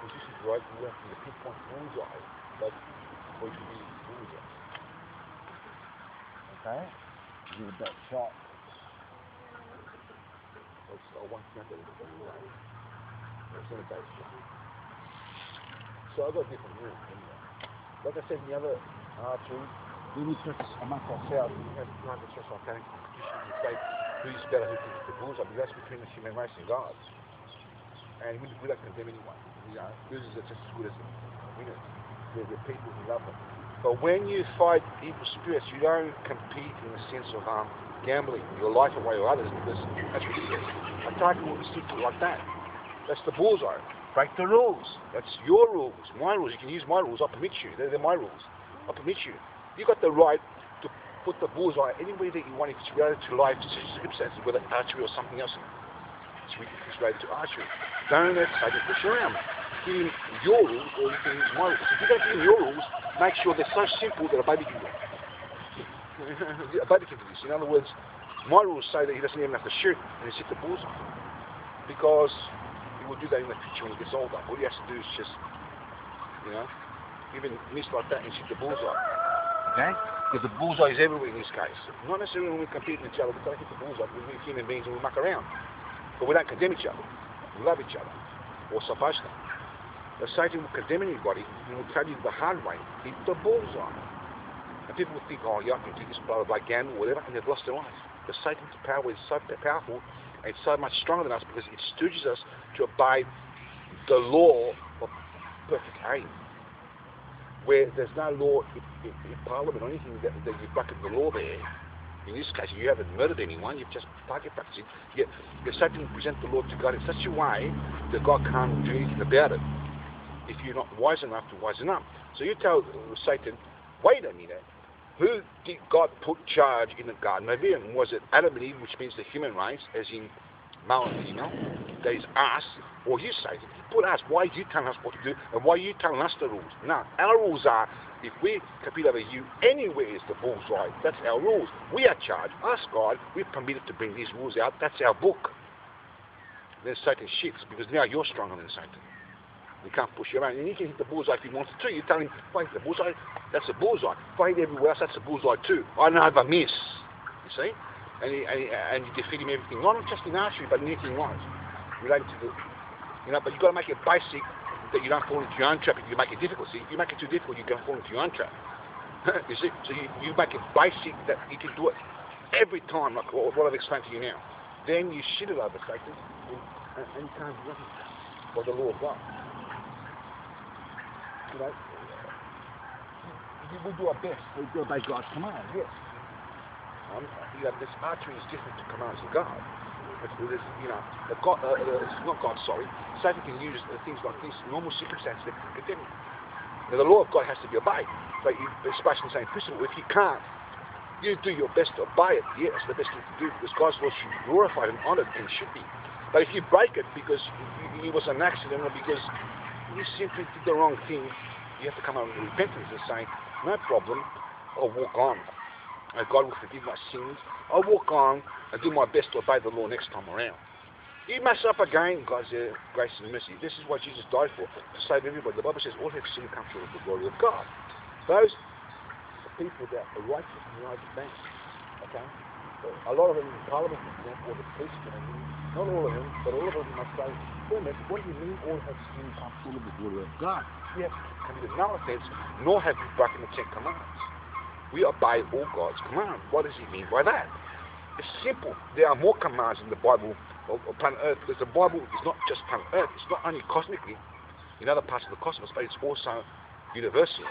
position's right, we have to be a pinpoint bullseye. But we should be bullseye. Okay? Give it that shot. I want to get it away. It's not a bad shot. So I've got different rules anyway. Like I said in the other archery, we need to practice amongst ourselves. We have to stress our planning competition and say who's better, who can hit the bullseye. Because that's between the human race and gods. And we don't condemn anyone. You know, losers are just as good as winners. They're people who love them. But when you fight evil spirits, you don't compete in the sense of gambling your life away or others, because that's ridiculous. A target will be stick like that. That's the bullseye. Break the rules. That's your rules. My rules. You can use my rules. I permit you. They're my rules. I permit you. You've got the right to put the bullseye anywhere that you want if it's related to life circumstances, whether archery or something else. switch straight to archery. Don't let Satan push you around. Give him your rules or you can use my rules. If you're going to give him your rules, make sure they're so simple that a baby can do it. A baby can do this. In other words, my rules say that he doesn't even have to shoot and he's hit the bullseye. Because he will do that in the future when he gets older. All he has to do is just, you know, even miss like that and hit the bullseye. Okay? Because the bullseye is everywhere in this case. Not necessarily when we compete with each other, we've got to hit the bullseye because we're human beings and we muck around. But we don't condemn each other. We love each other. Or supposed to. But Satan will condemn anybody and will tell you the hard way. Hit the bullseye. And people will think, oh, yeah, I can do this, blah, blah, blah, gamble, whatever, and they've lost their lives. The Satan's power is so powerful and it's so much stronger than us because it stooges us to obey the law of perfect aim. Where there's no law in Parliament or anything that you bucket the law there. In this case, you haven't murdered anyone, you've just target practicing. Yet Satan presents the law to God in such a way that God can't do anything about it if you're not wise enough to wisen up. So you tell Satan, wait a minute, who did God put charge in the Garden of Eden? Was it Adam and Eve, which means the human race, as in male and female? That is us, or you, Satan? He put us. Why are you telling us what to do, and why are you telling us the rules? No, our rules are, if we compete over you, anywhere is the bullseye. That's our rules. We are charged. Us, God, we're permitted to bring these rules out. That's our book. Then Satan shifts, because now you're stronger than Satan. You can't push you around. And you can hit the bullseye if you want to. You tell him, if I hit the bullseye, that's a bullseye. If I hit everywhere else, that's a bullseye too. I never miss. You see? And you defeat him everything. Not just in archery, but in anything else. Related to the, you know, but you've got to make it basic that you don't fall into your own trap. If you make it difficult, see, if you make it too difficult, you're going to fall into your own trap. You see? So you make it basic that you can do it every time, like what I've explained to you now. Then you shit it over Satan, and you can't do nothing by the law of God. You know, we do our best. We do obey God's commands, yes. You know, this archery is different to commands of God. It's not God, sorry. Satan can use things like this, normal circumstances that can condemn you. Now, the law of God has to be obeyed. But especially in the same principle, if you can't, you do your best to obey it. Yeah, that's the best thing to do because God's law should be glorified and honoured and should be. But if you break it because it was an accident or because you simply did the wrong thing, you have to come out with repentance and say, no problem, I'll walk on. And God will forgive my sins. I'll walk on and do my best to obey the law next time around. You mess up again, God's there, grace and mercy. This is what Jesus died for, to save everybody. The Bible says all have sinned come short of the glory of God. Those people that are righteous and right thanks, okay? A lot of them in Parliament, for example, or the police, not all of them, but all of them must say, what do you mean all have sinned come short of the glory of God? We have committed no offence, nor have we broken the 10 Commandments. We obey all God's commands. What does he mean by that? It's simple. There are more commands in the Bible of planet Earth, because the Bible is not just planet Earth. It's not only cosmically, in other parts of the cosmos, but it's also universal,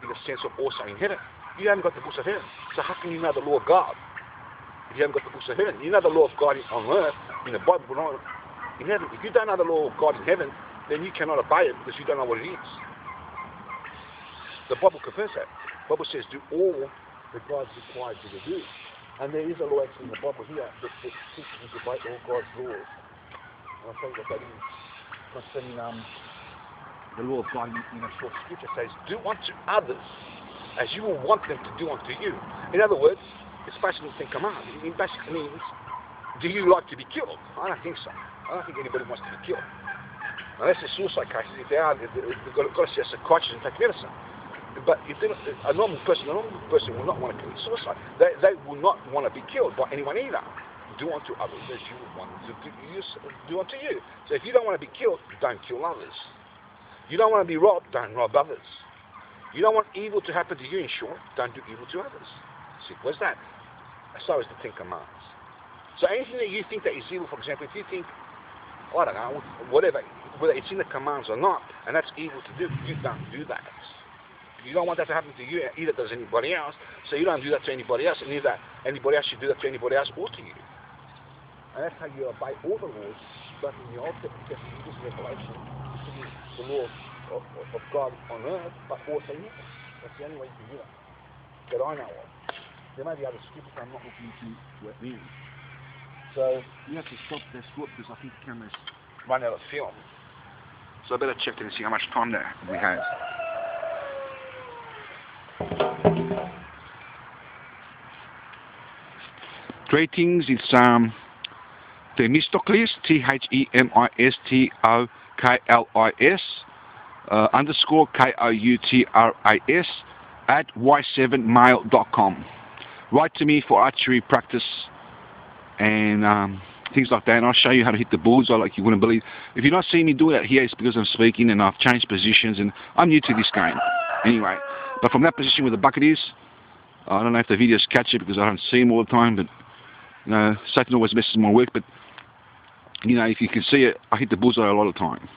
in the sense of also in heaven. You haven't got the books of heaven, so how can you know the law of God? If you haven't got the books of heaven, you know the law of God on earth, in the Bible, but not in heaven. If you don't know the law of God in heaven, then you cannot obey it because you don't know what it is. The Bible confirms that. The Bible says, do all that God requires you to do. And there is a law actually in the Bible here that teaches you to obey all God's laws. And I'll tell you what that is. Concerning the law of God in a short scripture says, do unto others as you will want them to do unto you. In other words, it's basically the 10 Commandments. It basically means, do you like to be killed? I don't think so. I don't think anybody wants to be killed. Unless they're suicide cases. If they are, they've got to see a psychiatrist and take medicine. But if a normal person will not want to commit suicide. They will not want to be killed by anyone either. Do unto others as you would want to do unto you. So if you don't want to be killed, don't kill others. You don't want to be robbed, don't rob others. You don't want evil to happen to you, in short, don't do evil to others. Simple as that. So is the 10 Commandments. So anything that you think that is evil, for example, if you think, I don't know, whatever, whether it's in the commands or not, and that's evil to do, you don't do that. You don't want that to happen to you, either does anybody else, so you don't do that to anybody else, and neither anybody else should do that to anybody else or to you. And that's how you obey all the laws, but in the Old Testament, this revelation, the law of God on earth, but also in heaven. That's the only way you can do it, that I know of. There may be other scriptures I'm not looking into what means. So So you have to stop this whoop because I think the camera's run out of film. So I better check it and see how much time that we have. Greetings, it's Themistocles, Themistoklis, underscore Koutras at y7mail.com. Write to me for archery practice and things like that, and I'll show you how to hit the bullseye like you wouldn't believe. If you're not seeing me do that here, it's because I'm speaking and I've changed positions and I'm new to this game. Anyway, but from that position where the bucket is, I don't know if the videos catch it because I don't see them all the time, but you know, Satan always messes my work, but you know, if you can see it, I hit the bullseye a lot of the time.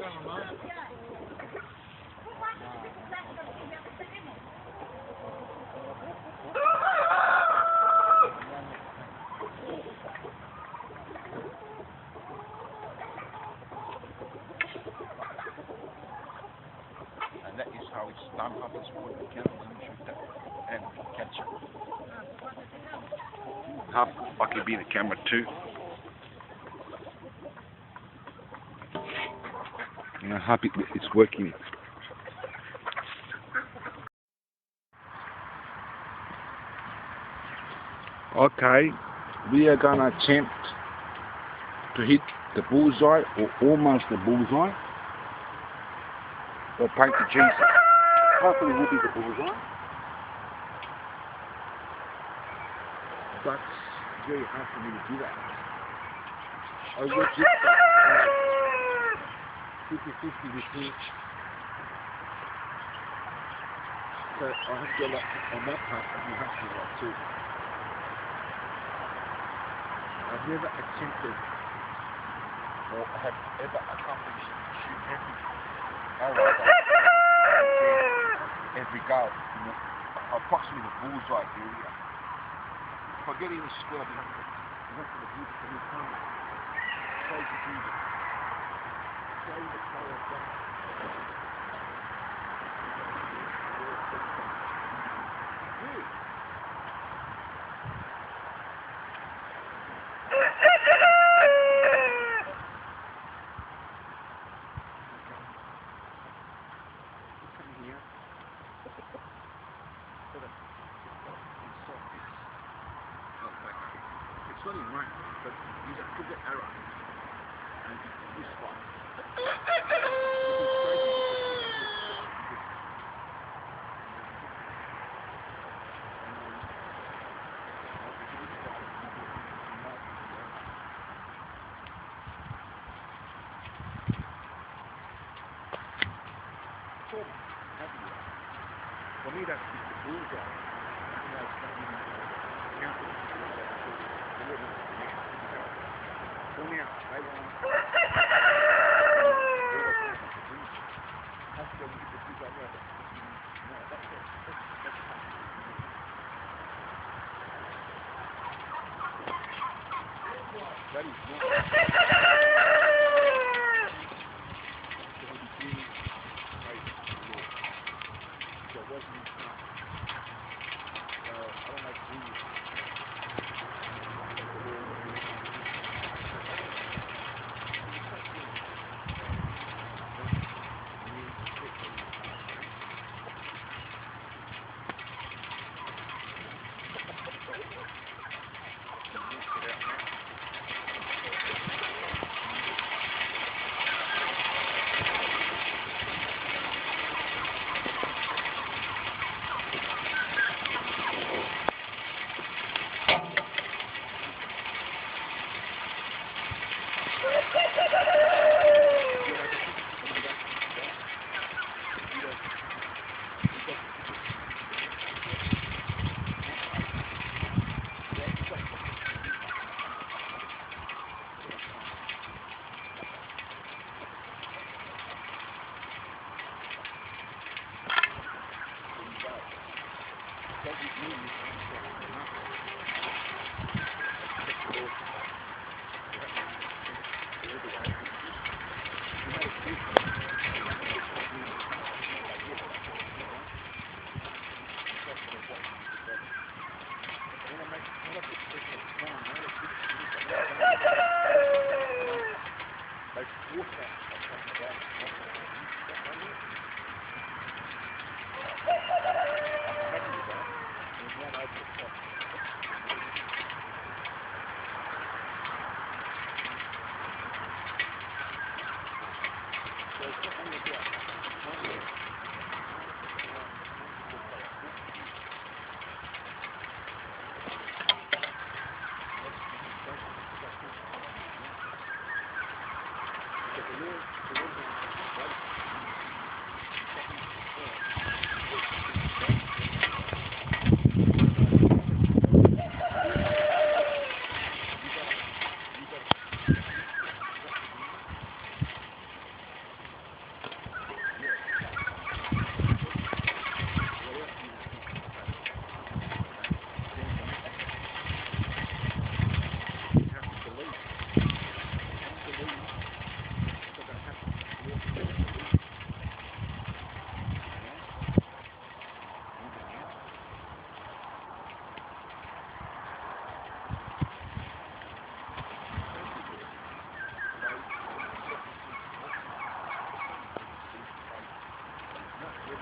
And that is how it's done. Up is put the camera and shoot that and catch it. Half I can be in the camera too. And I'm happy it's working. Okay, we are gonna attempt to hit the bullseye or almost the bullseye. Or paint to Jesus. Hopefully it will be the bullseye. But it's very hard for me to do that. I will just 50-50 with me. So I have to go like on that part and you have to like too. I've never attempted or have ever accomplished to shoot every goal in the approximately the bullseye area. If I get in the square, I have to the bullseye for the time. So to do that. So the player down. It's not in right, but you have to put the arrow and this one. For me, that's the bullseye. That is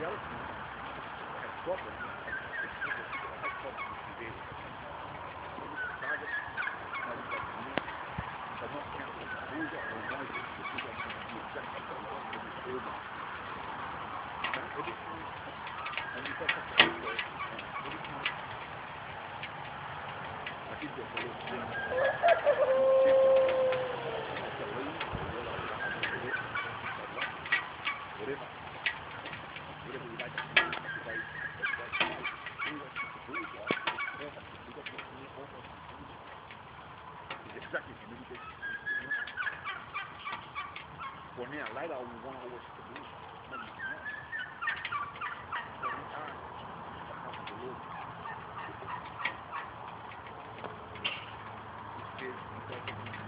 skeletons have problems. Have problems with their targets, but not counting the bullseye or no the bullseye can do exactly what they want with this urban. Every time, and you've got something to do, every time I did this a little thing, whatever we like to do, exactly for me. For now, later I will want to always the bullseye. Maybe not. But in time, I come to the Lord. He says, he doesn't need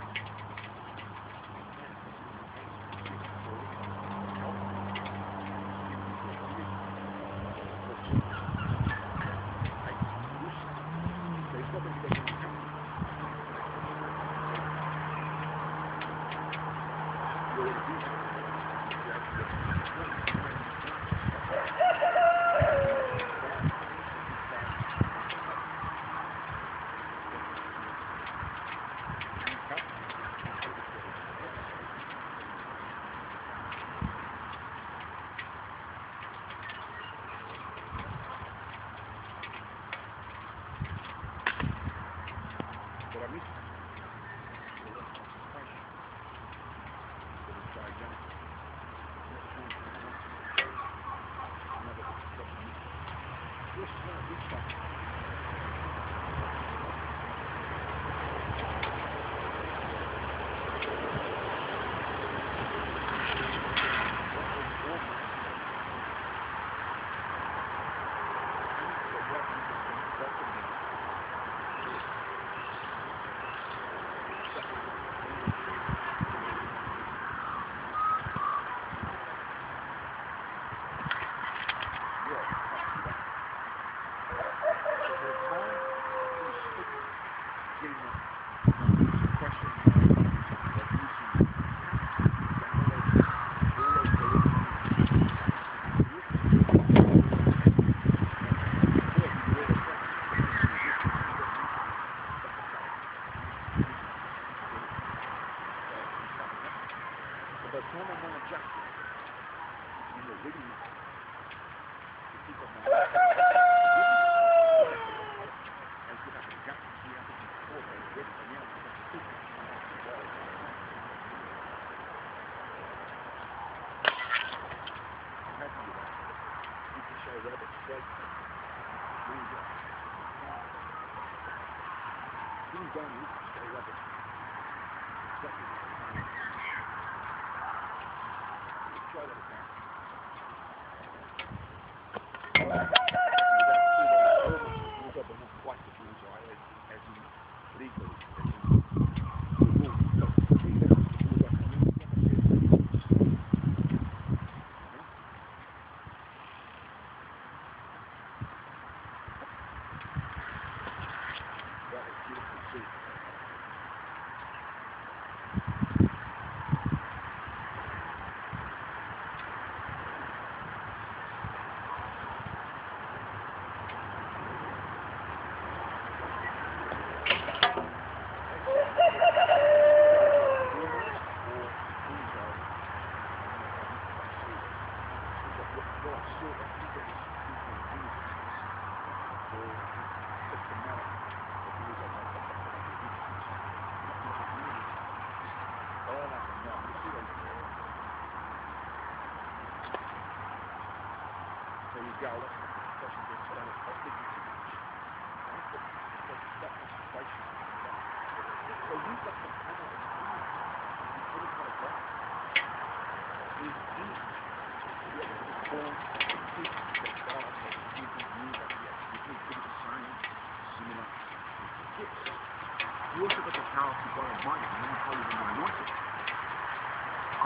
You also got the power to borrow money and then tell you when you want it.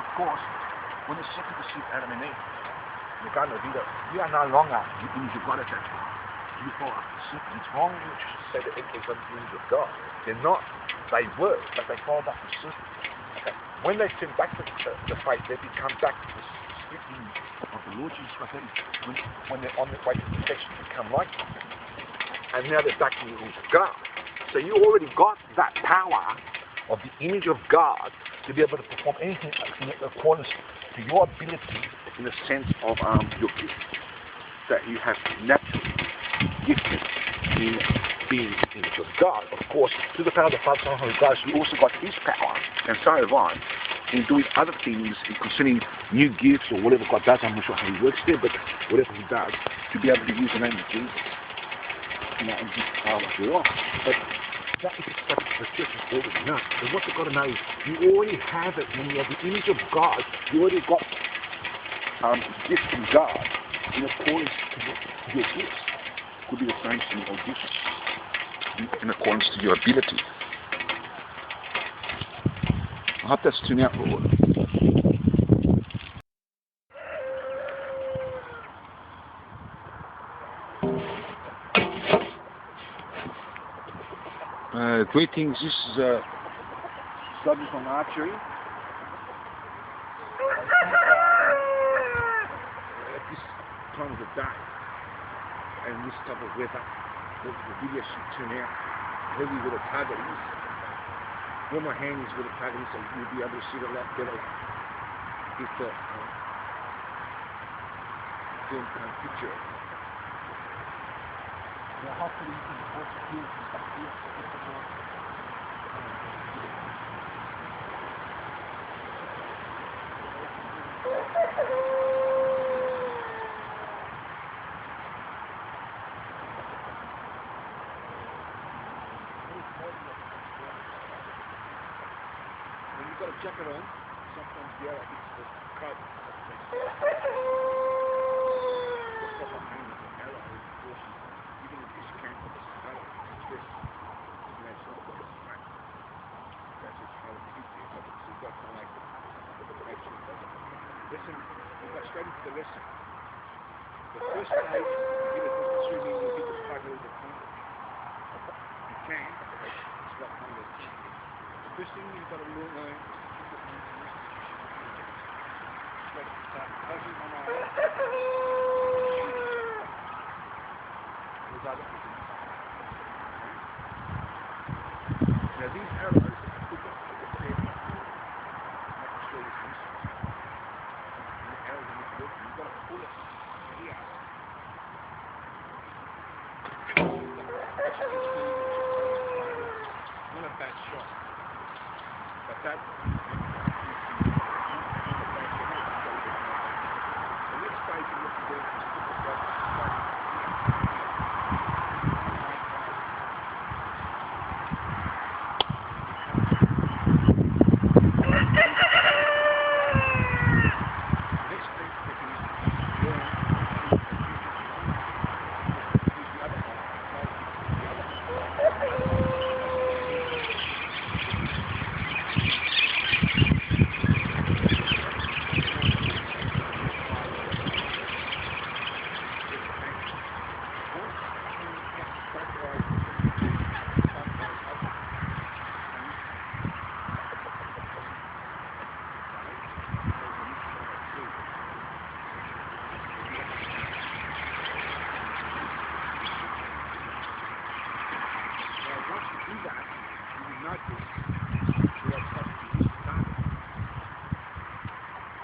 Of course, when the second to shoot Adam and Eve, you can't do that. You are no longer the image of God at that time. You follow after the serpent. It's wrong to say that it's an image of God. They're not. They were, but they followed after the serpent. Okay. When they turn back to the faith, they become back to the split image of the Lord Jesus Christ, when they're on the way to perfection, become like Him. And now they're back in the image of God. So you already got that power of the image of God to be able to perform anything in accordance to your ability in the sense of your gift that you have naturally gifted in being the image of God. Of course, through the power of the Father, Son, and Holy Ghost, you also got His power, and so have I, in doing other things, in concerning new gifts or whatever God does. I'm not sure how He works there, but whatever He does, to be able to use the name of Jesus. And give power to you. But that is what the church is already know. And what you've got to know is you already have it. When you have the image of God, you already got gifts from God in accordance to your gifts. Could be the same thing or gifts in accordance to your ability. I hope that's tuning out, Lord. Greetings, this is a subject on archery. At this time of the day and this type of weather, the video should turn out heavy with a target is. Where my hand is with a target is, so you'll be able to see it a lot better if the film can picture it. Now hopefully you can watch the fields and stuff here. When you've got a jacket on, sometimes the arrow hits the coat. Listen, we'll go straight into the lesson. The first page, you get a swimming, you'll get the title of the time. You can, it's what kind of the first thing you've got to learn is to keep your hands in this position. Start closing one eye. There's other things. Now these arrows are put up to the head, making sure this is you've got to pull it here. Not a bad shot. But that the next page you look at there is put the shot here.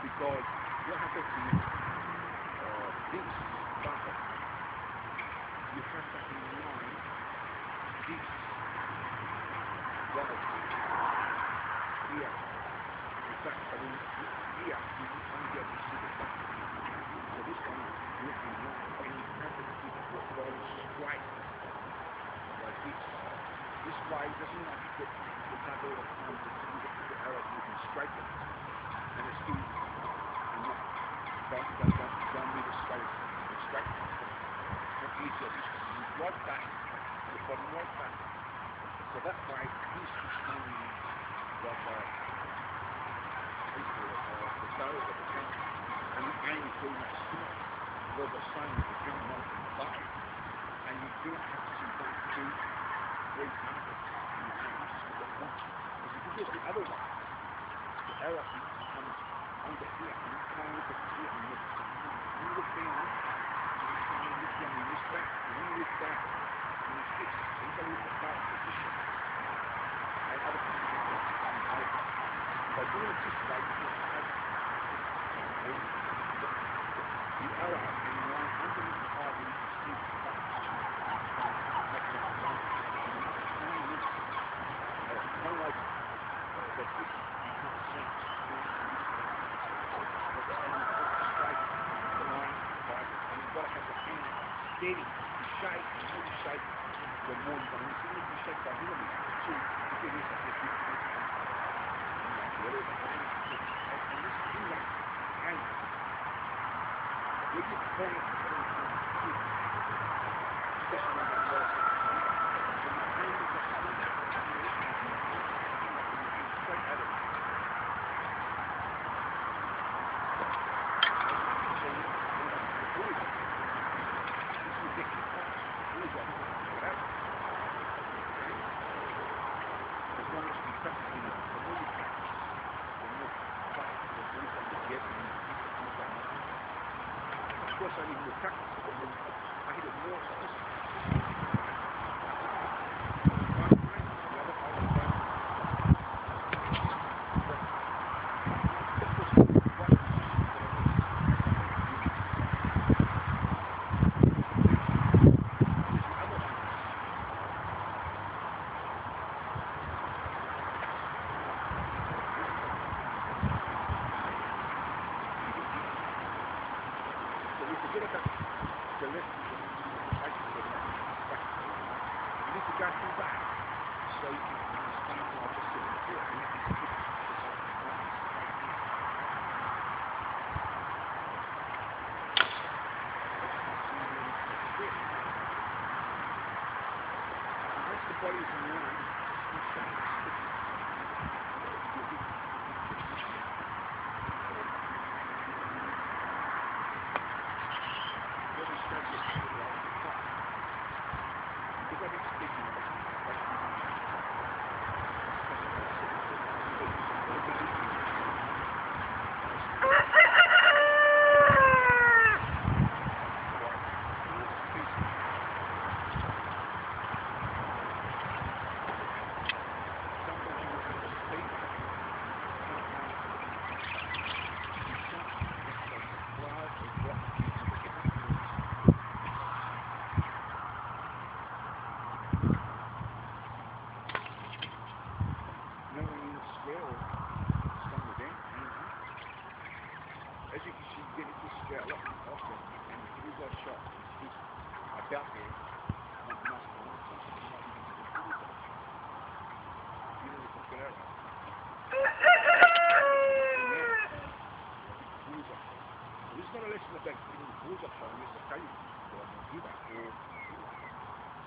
Because what happens is this button, you have to align this right here. In fact, I mean, here you only get to see the button. So this one you align and you have to keep your body straight like this. This way doesn't mean like you can't do it all the time, but you get the arrow moving straight and it's still don't move as straight as straight. It's easier. You right back, the bottom right back. So that way, this is only like the barrel of the gun, and the aim is pretty much similar. Where the same as the gun on the bow, and you do have to sometimes do 3 targets in the aim, just with the one. Because if you get the other one, the arrow becomes only look here, and you try and look at here, and look at something. When you look down, and you try and look down in this back, and when you look back, and you fix, so you've got to look at that position. And other people can look at that paper. So doing it this way, you can have the arrow and the line underneath the eye, and you can see the back position. Kind of like that this becomes sense. And you've got to have the hand steady, the shape, and more you shake, the more you're going to see. If you shake by millimeters, too, if it is like this, you can whatever. And this finger hangs. When you point, especially when you're lost, when the hand is up, straight at it. Of course, I need more practice, but I hit it more like this.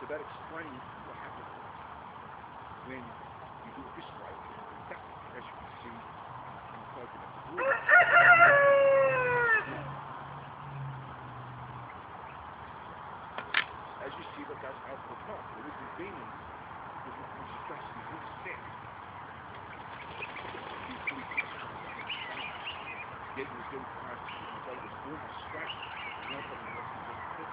That explains what happens when you do it this way. That, as you can see, in the photograph. As you see, that goes over the top. The reason being is not much stress in this step. Getting the good part, you go to almost straight, and no problem else is going to fit.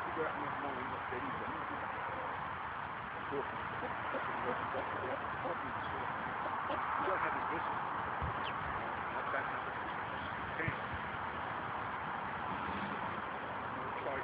figure out in your mind what that is. You don't have a vision. What that happens. Okay. Try.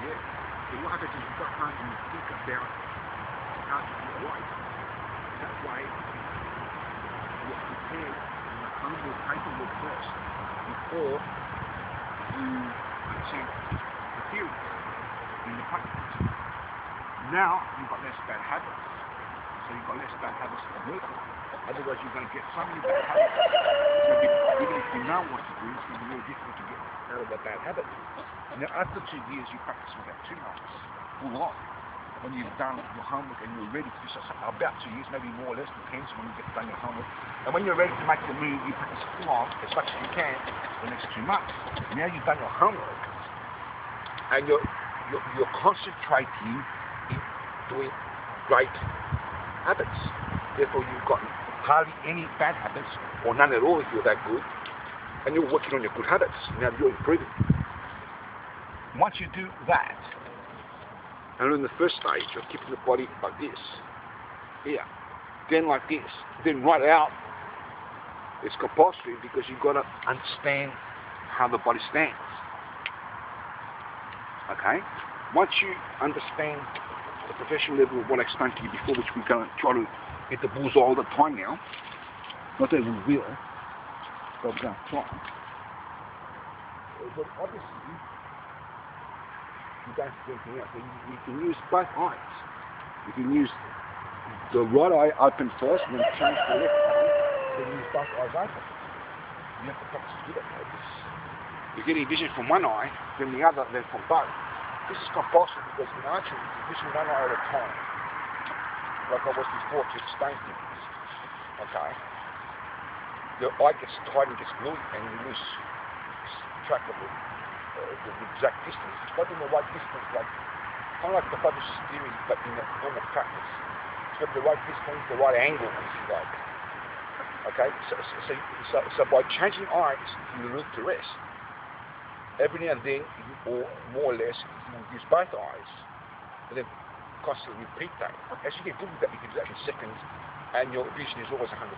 Yeah. So what happens is you've got time and you think about how to do it right. That way, you're prepared and the homework, paperwork first before you attempt the theory in the practice. Now, you've got less bad habits. So you've got less bad habits to work on. Otherwise, you're going to get so many bad habits. Even if you know what to do, it's going to be really difficult to get out of that bad habit. Now, after 2 years, you practice for about 2 months, full on. When you've done your homework and you're ready to do so, about 2 years, maybe more or less, depends when you get done your homework. And when you're ready to make the move, you practice full on as much as you can for the next 2 months. Now you've done your homework, and you're concentrating in doing great habits. Therefore, you've got hardly any bad habits, or none at all if you're that good, and you're working on your good habits. Now you're improving. Once you do that, and in the first stage, you're keeping the body like this, here, then like this, then right out, it's compulsory because you've got to understand how the body stands. Okay? Once you understand the professional level of what I explained to you before, which we're going to try to hit the bullseye all the time now, not that we will, but we're going to try. But obviously, you don't have anything else. You can use both eyes. You can use the right eye open first and then change to the left eye, then use both eyes open. You have to practice to do that like. You're getting vision from one eye, then the other, then from both. This is compulsory because in archery, you vision one eye at a time. Like I was before to explain things. Okay? Your eye gets tight and gets blue and you lose track of it. The exact distance, but in the right distance, like kind of like the focus theory, but in the normal practice. It's got the right distance, the right angle, if you like. Okay, so by changing eyes, you learn to rest. Every now and then, or more or less, you will use both eyes, and then constantly repeat that. As you get good with that, you can do that in seconds, and your vision is always 100%.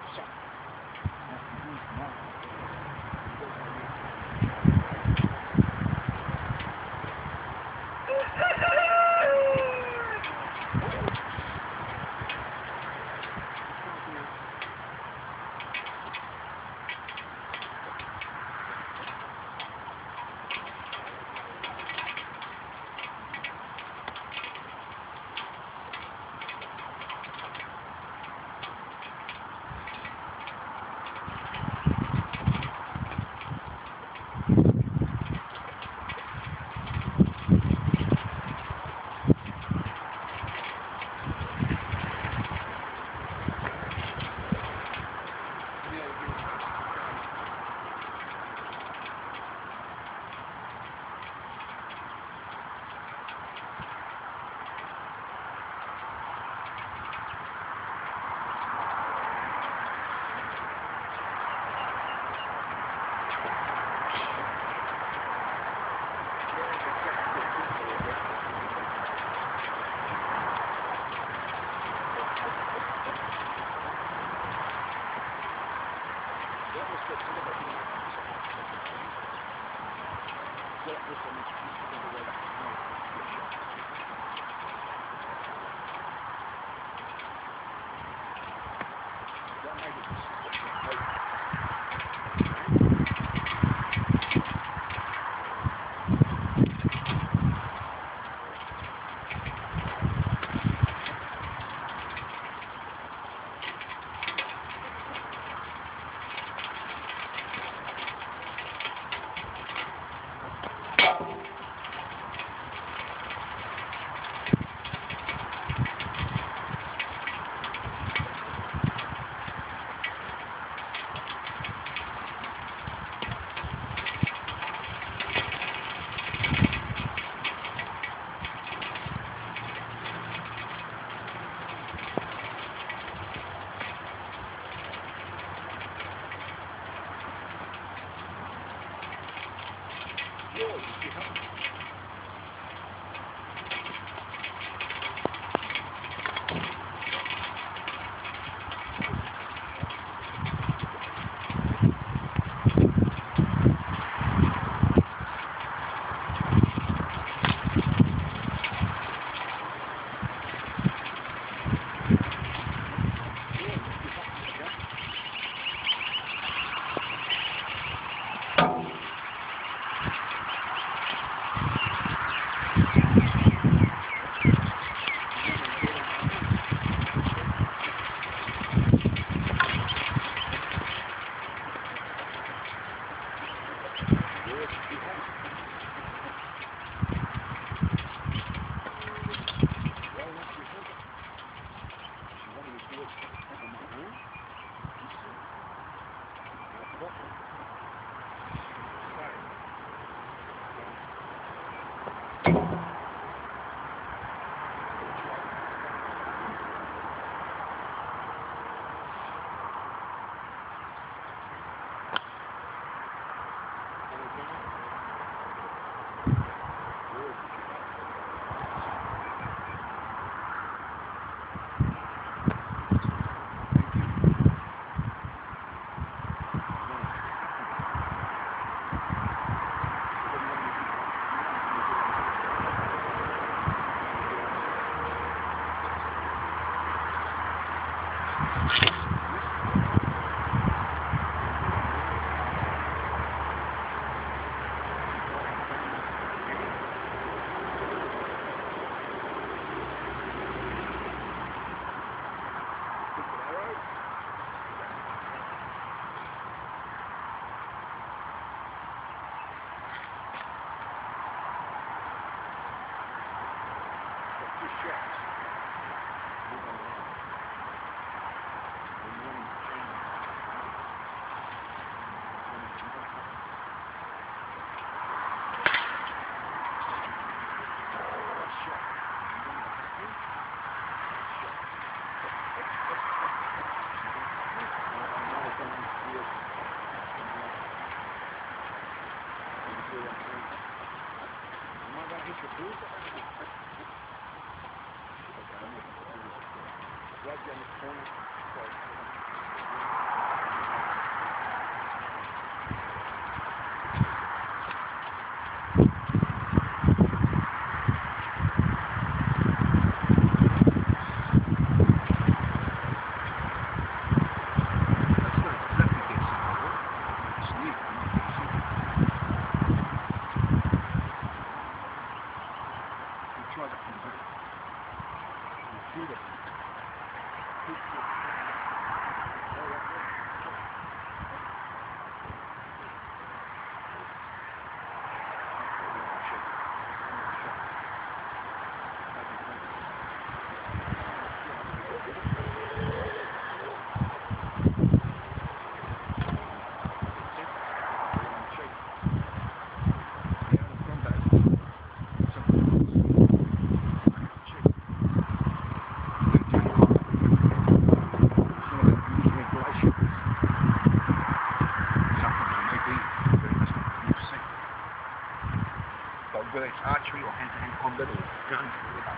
Whether it's archery or hand-to-hand combat or guns,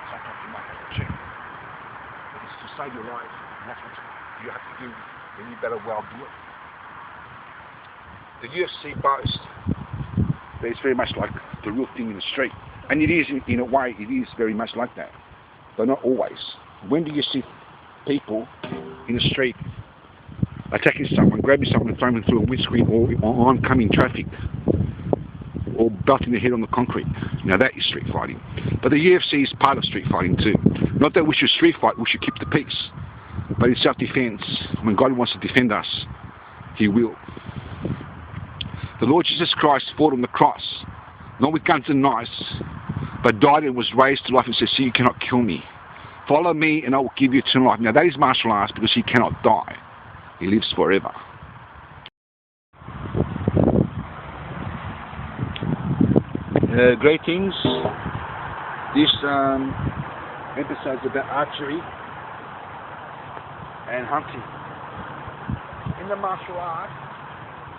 sometimes you might have to check. But it's to save your life, and that's what you have to do, then you better well do it. The UFC boast that it's very much like the real thing in the street. And it is, in a way, it is very much like that. But not always. When do you see people in the street attacking someone, grabbing someone and throwing them through a windscreen or oncoming traffic? Or belting their head on the concrete. Now that is street fighting. But the UFC is part of street fighting too. Not that we should street fight, we should keep the peace. But in self-defense, when God wants to defend us, He will. The Lord Jesus Christ fought on the cross, not with guns and knives, but died and was raised to life and said, "See, you cannot kill me. Follow me and I will give you eternal life." Now that is martial arts because He cannot die. He lives forever. Great things. This episode is about archery and hunting. In the martial art,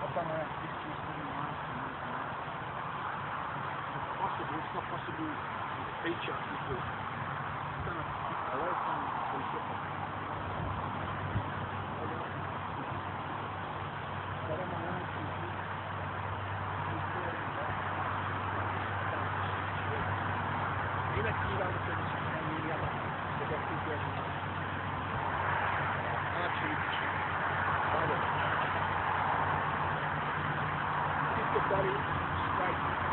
I've done around 60 or 70 months. possible. It's not possible to feature because it's going to a lot of times for football. Body straight.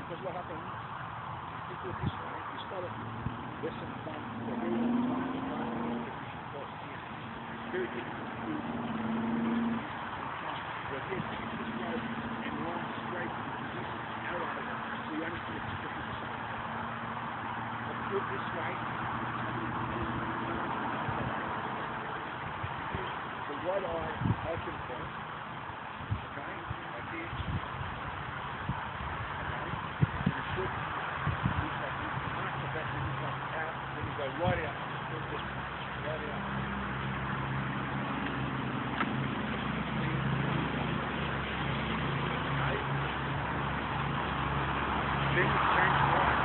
Because what happens, if you do it this way, you start at western front, the very long front, the front, it's very difficult to do where this road and long straight this arrow, so you only get 50%. But do it this way, the right eye open first, okay, like this. Go right out. Right out. Okay. Then you change right.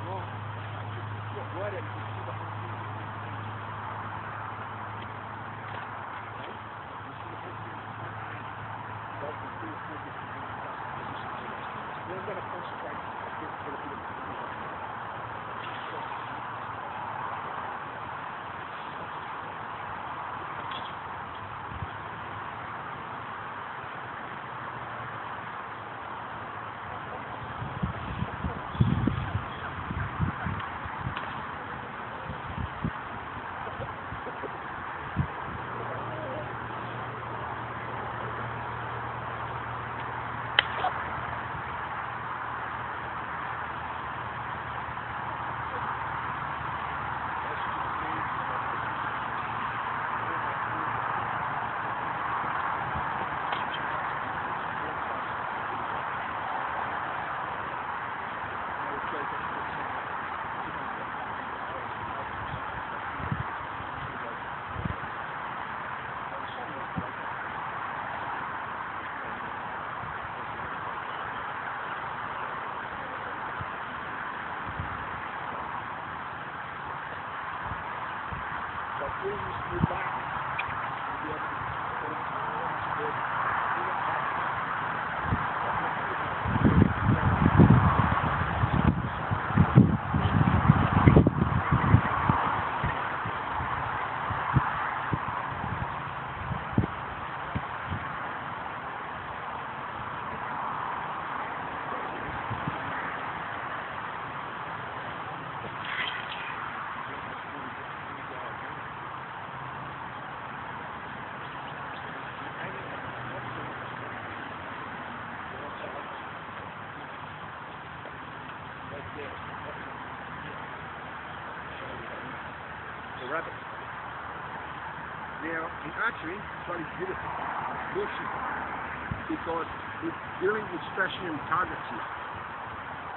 Wrong. We're going to concentrate a bit for the bit of the rabbit. Now, in archery, it's very beautiful, bullshit, because it's dealing with stationary targets here.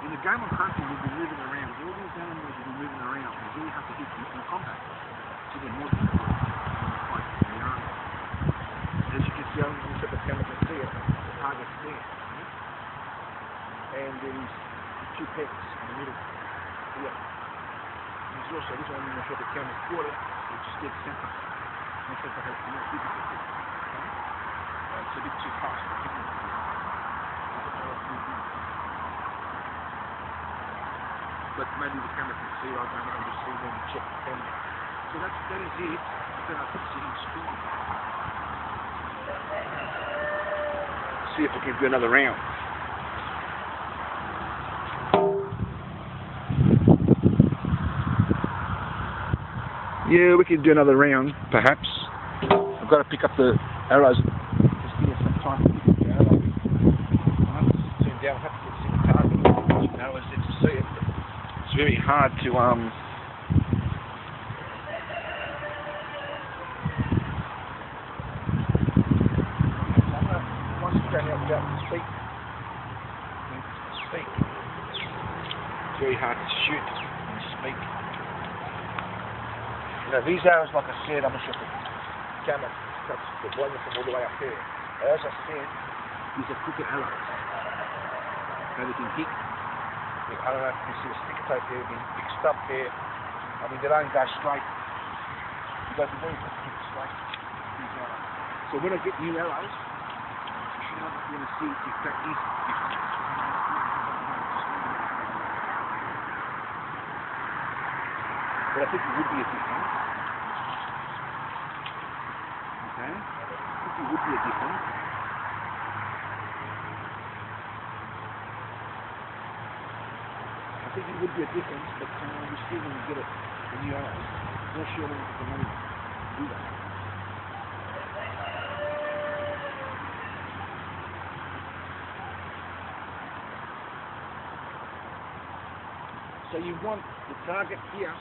In the game of hunting, we'll be moving around. All these animals will be moving around. You really have to hit in combat. So they're more difficult in the fight in the army. As you can see, I'm going to the camera to see it, the target's there. And there is two pegs in the middle. Yeah. There's also this one, I'm not sure the camera's caught it, which is dead center. Not sure if I have to know difficult. It's a bit too fast for people. But maybe the camera can see, I don't know, just see when you check the camera. So that is it. Then I can see it strong. See if we can do another round. Yeah, we can do another round, perhaps. I've got to pick up the arrows. Just give me some time to pick up the arrows. Turn down, I have to see the target. Arrows there to see it. It's very hard to concentrate out about the speak. It's very hard to shoot and speak. You know, these arrows, like I said, I'm not sure if the camera cuts the volume from all the way up there. As I said, these are crooked arrows that they can hit. I don't know if you can see the sticker tape there, being fixed up there. I mean, they don't go straight. You got to be very quick to hit straight. So when I get new arrows, you're not going to see if that is different. But I think it would be a difference. Okay? I think it would be a difference. I think it would be a difference, but we still going to get it the new arrows. I'm not sure when we get the money to do that. So you want the target here,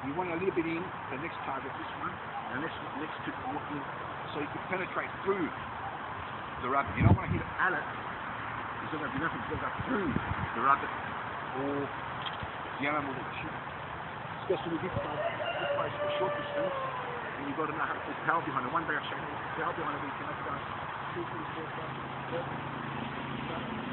you want a little bit in, the next target, this one, and next to walk in, so you can penetrate through the rabbit. You don't want to hit it at it, it's not going to be nothing, it's going to go through the rabbit or the animal that you're shooting. Especially with this place for short distance, and you've got to know how to put power behind it. One day I'll show you how to put power behind it, you can have to go 2, 3, 4, 5, 6, 7.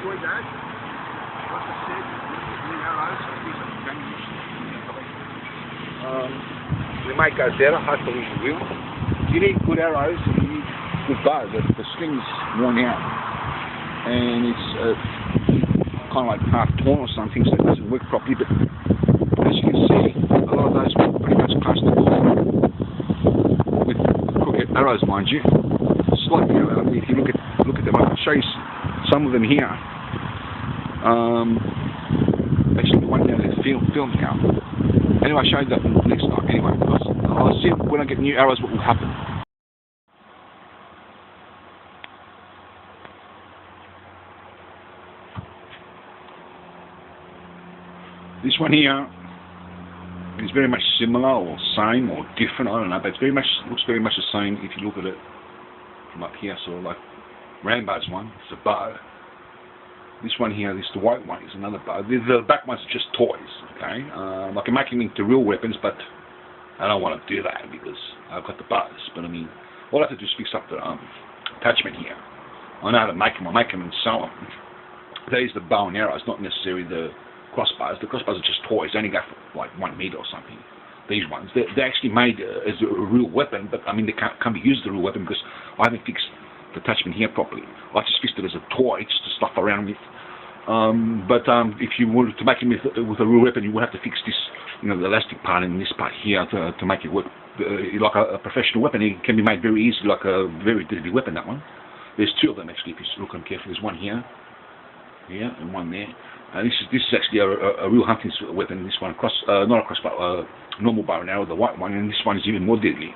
destroy that. Like I said, the arrows, these are damaged. We might go better, hopefully we will. You need good arrows, you need good bow. The string's worn out. And it's kind of like half torn or something, so it doesn't work properly. But as you can see, a lot of those were pretty much close to the ball. With crooked arrows, mind you. Slightly, I mean, if you look at them, I can show you some of them here. Actually, the one down there filmed now. Anyway, I'll show you that next time. Anyway, I'll see when I get new arrows what will happen. This one here is very much similar or same or different, I don't know, but it's looks very much the same if you look at it from up here, sort of like Rambo's one, it's a bow. This one here, the white one, is another bow. The back ones are just toys, okay? I can make them into real weapons, but I don't want to do that because I've got the bows. But I mean, all I have to do is fix up the attachment here. I know how to make them, I make them and sell them. That is the bow and arrows, not necessarily the crossbows. The crossbows are just toys. They only go for like 1 meter or something. These ones, they're actually made as a real weapon, but I mean they can't be used as a real weapon because I haven't fixed the attachment here properly. I just fixed it as a toy, just to stuff around with. But if you wanted to make it with a real weapon, you would have to fix this, you know, the elastic part and this part here to make it work like a professional weapon. It can be made very easily, like a very deadly weapon. That one. There's 2 of them actually. If you look at them carefully, there's one here, and one there. This is actually a real hunting weapon. This one, not a crossbow, normal bow and arrow, the white one, and this one is even more deadly.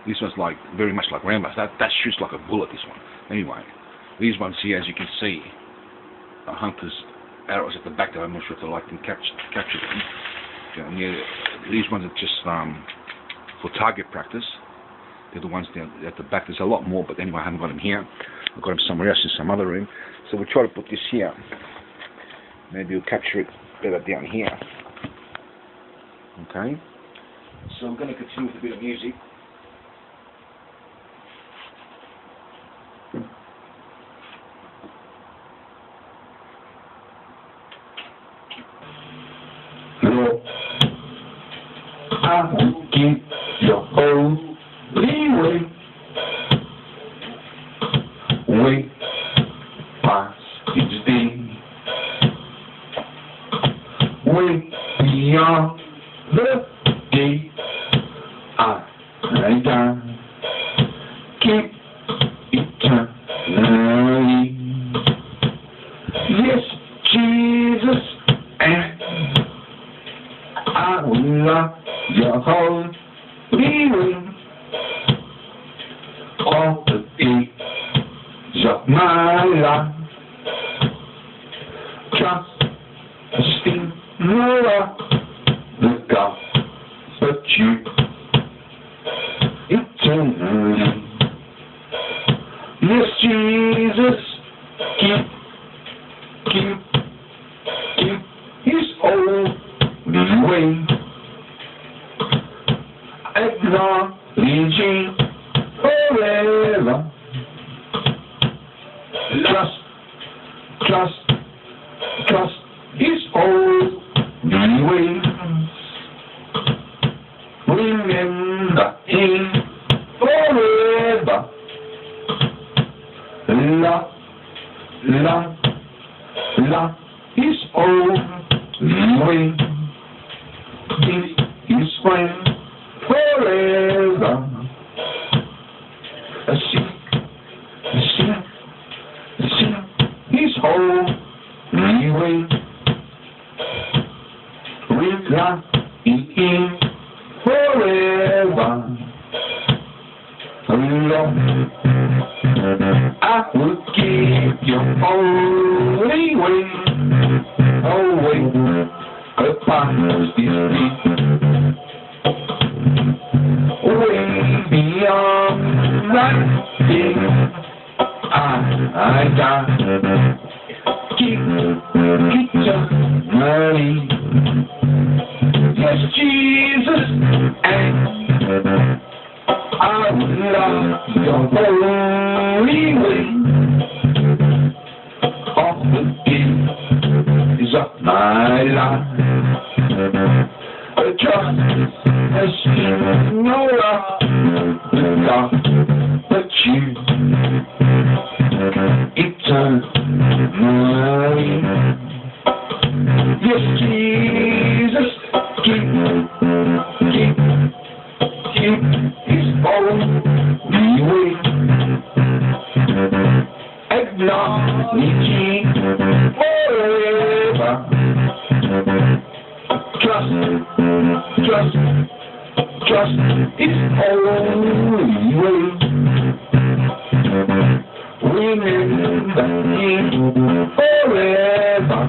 This one's like very much like Rambo's. That shoots like a bullet. This one. Anyway, these ones here, as you can see, are hunter's arrows at the back there. I'm not sure if I can capture them. Yeah, these ones are just for target practice. They're the ones down at the back. There's a lot more, but anyway, I haven't got them here. I've got them somewhere else in some other room. So we'll try to put this here. Maybe we'll capture it better down here. Okay. So we're going to continue with a bit of music. I will keep your holy way past each day, way beyond the gate. I die, keep eternally. Yes, Jesus, and I will love your holy way all the days of my life. Trusting no other God but you eternally. Yes, Jesus, keep his holy way. Acknowledging forever. Trust his holy way. Remember him forever. Love his holy way. Be his friend forever. See his holy way. Rely in him forever. Lord, I will keep your holy way away upon this way beyond that thing. I die. Keep eternally. Yes, Jesus, and I will love your holy way. All the Just as you know but you eternally. Yes, Jesus, keep his holy way, acknowledging forever. Trust his holy way. Remember him forever.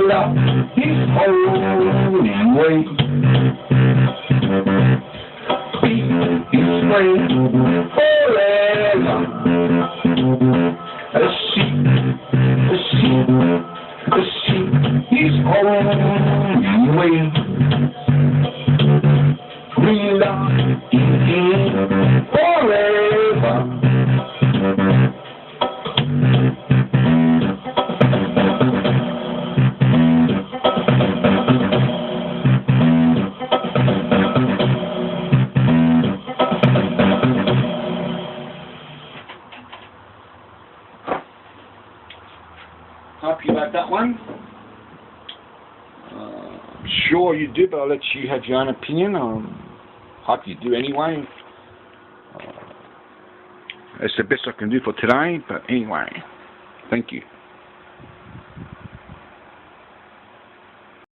Love his holy way. Be his way forever. See his holy way. We love him forever. Happy about that one? I'm sure you do, but I'll let you have your own opinion. Hope you do anyway. That's the best I can do for today, but anyway, thank you.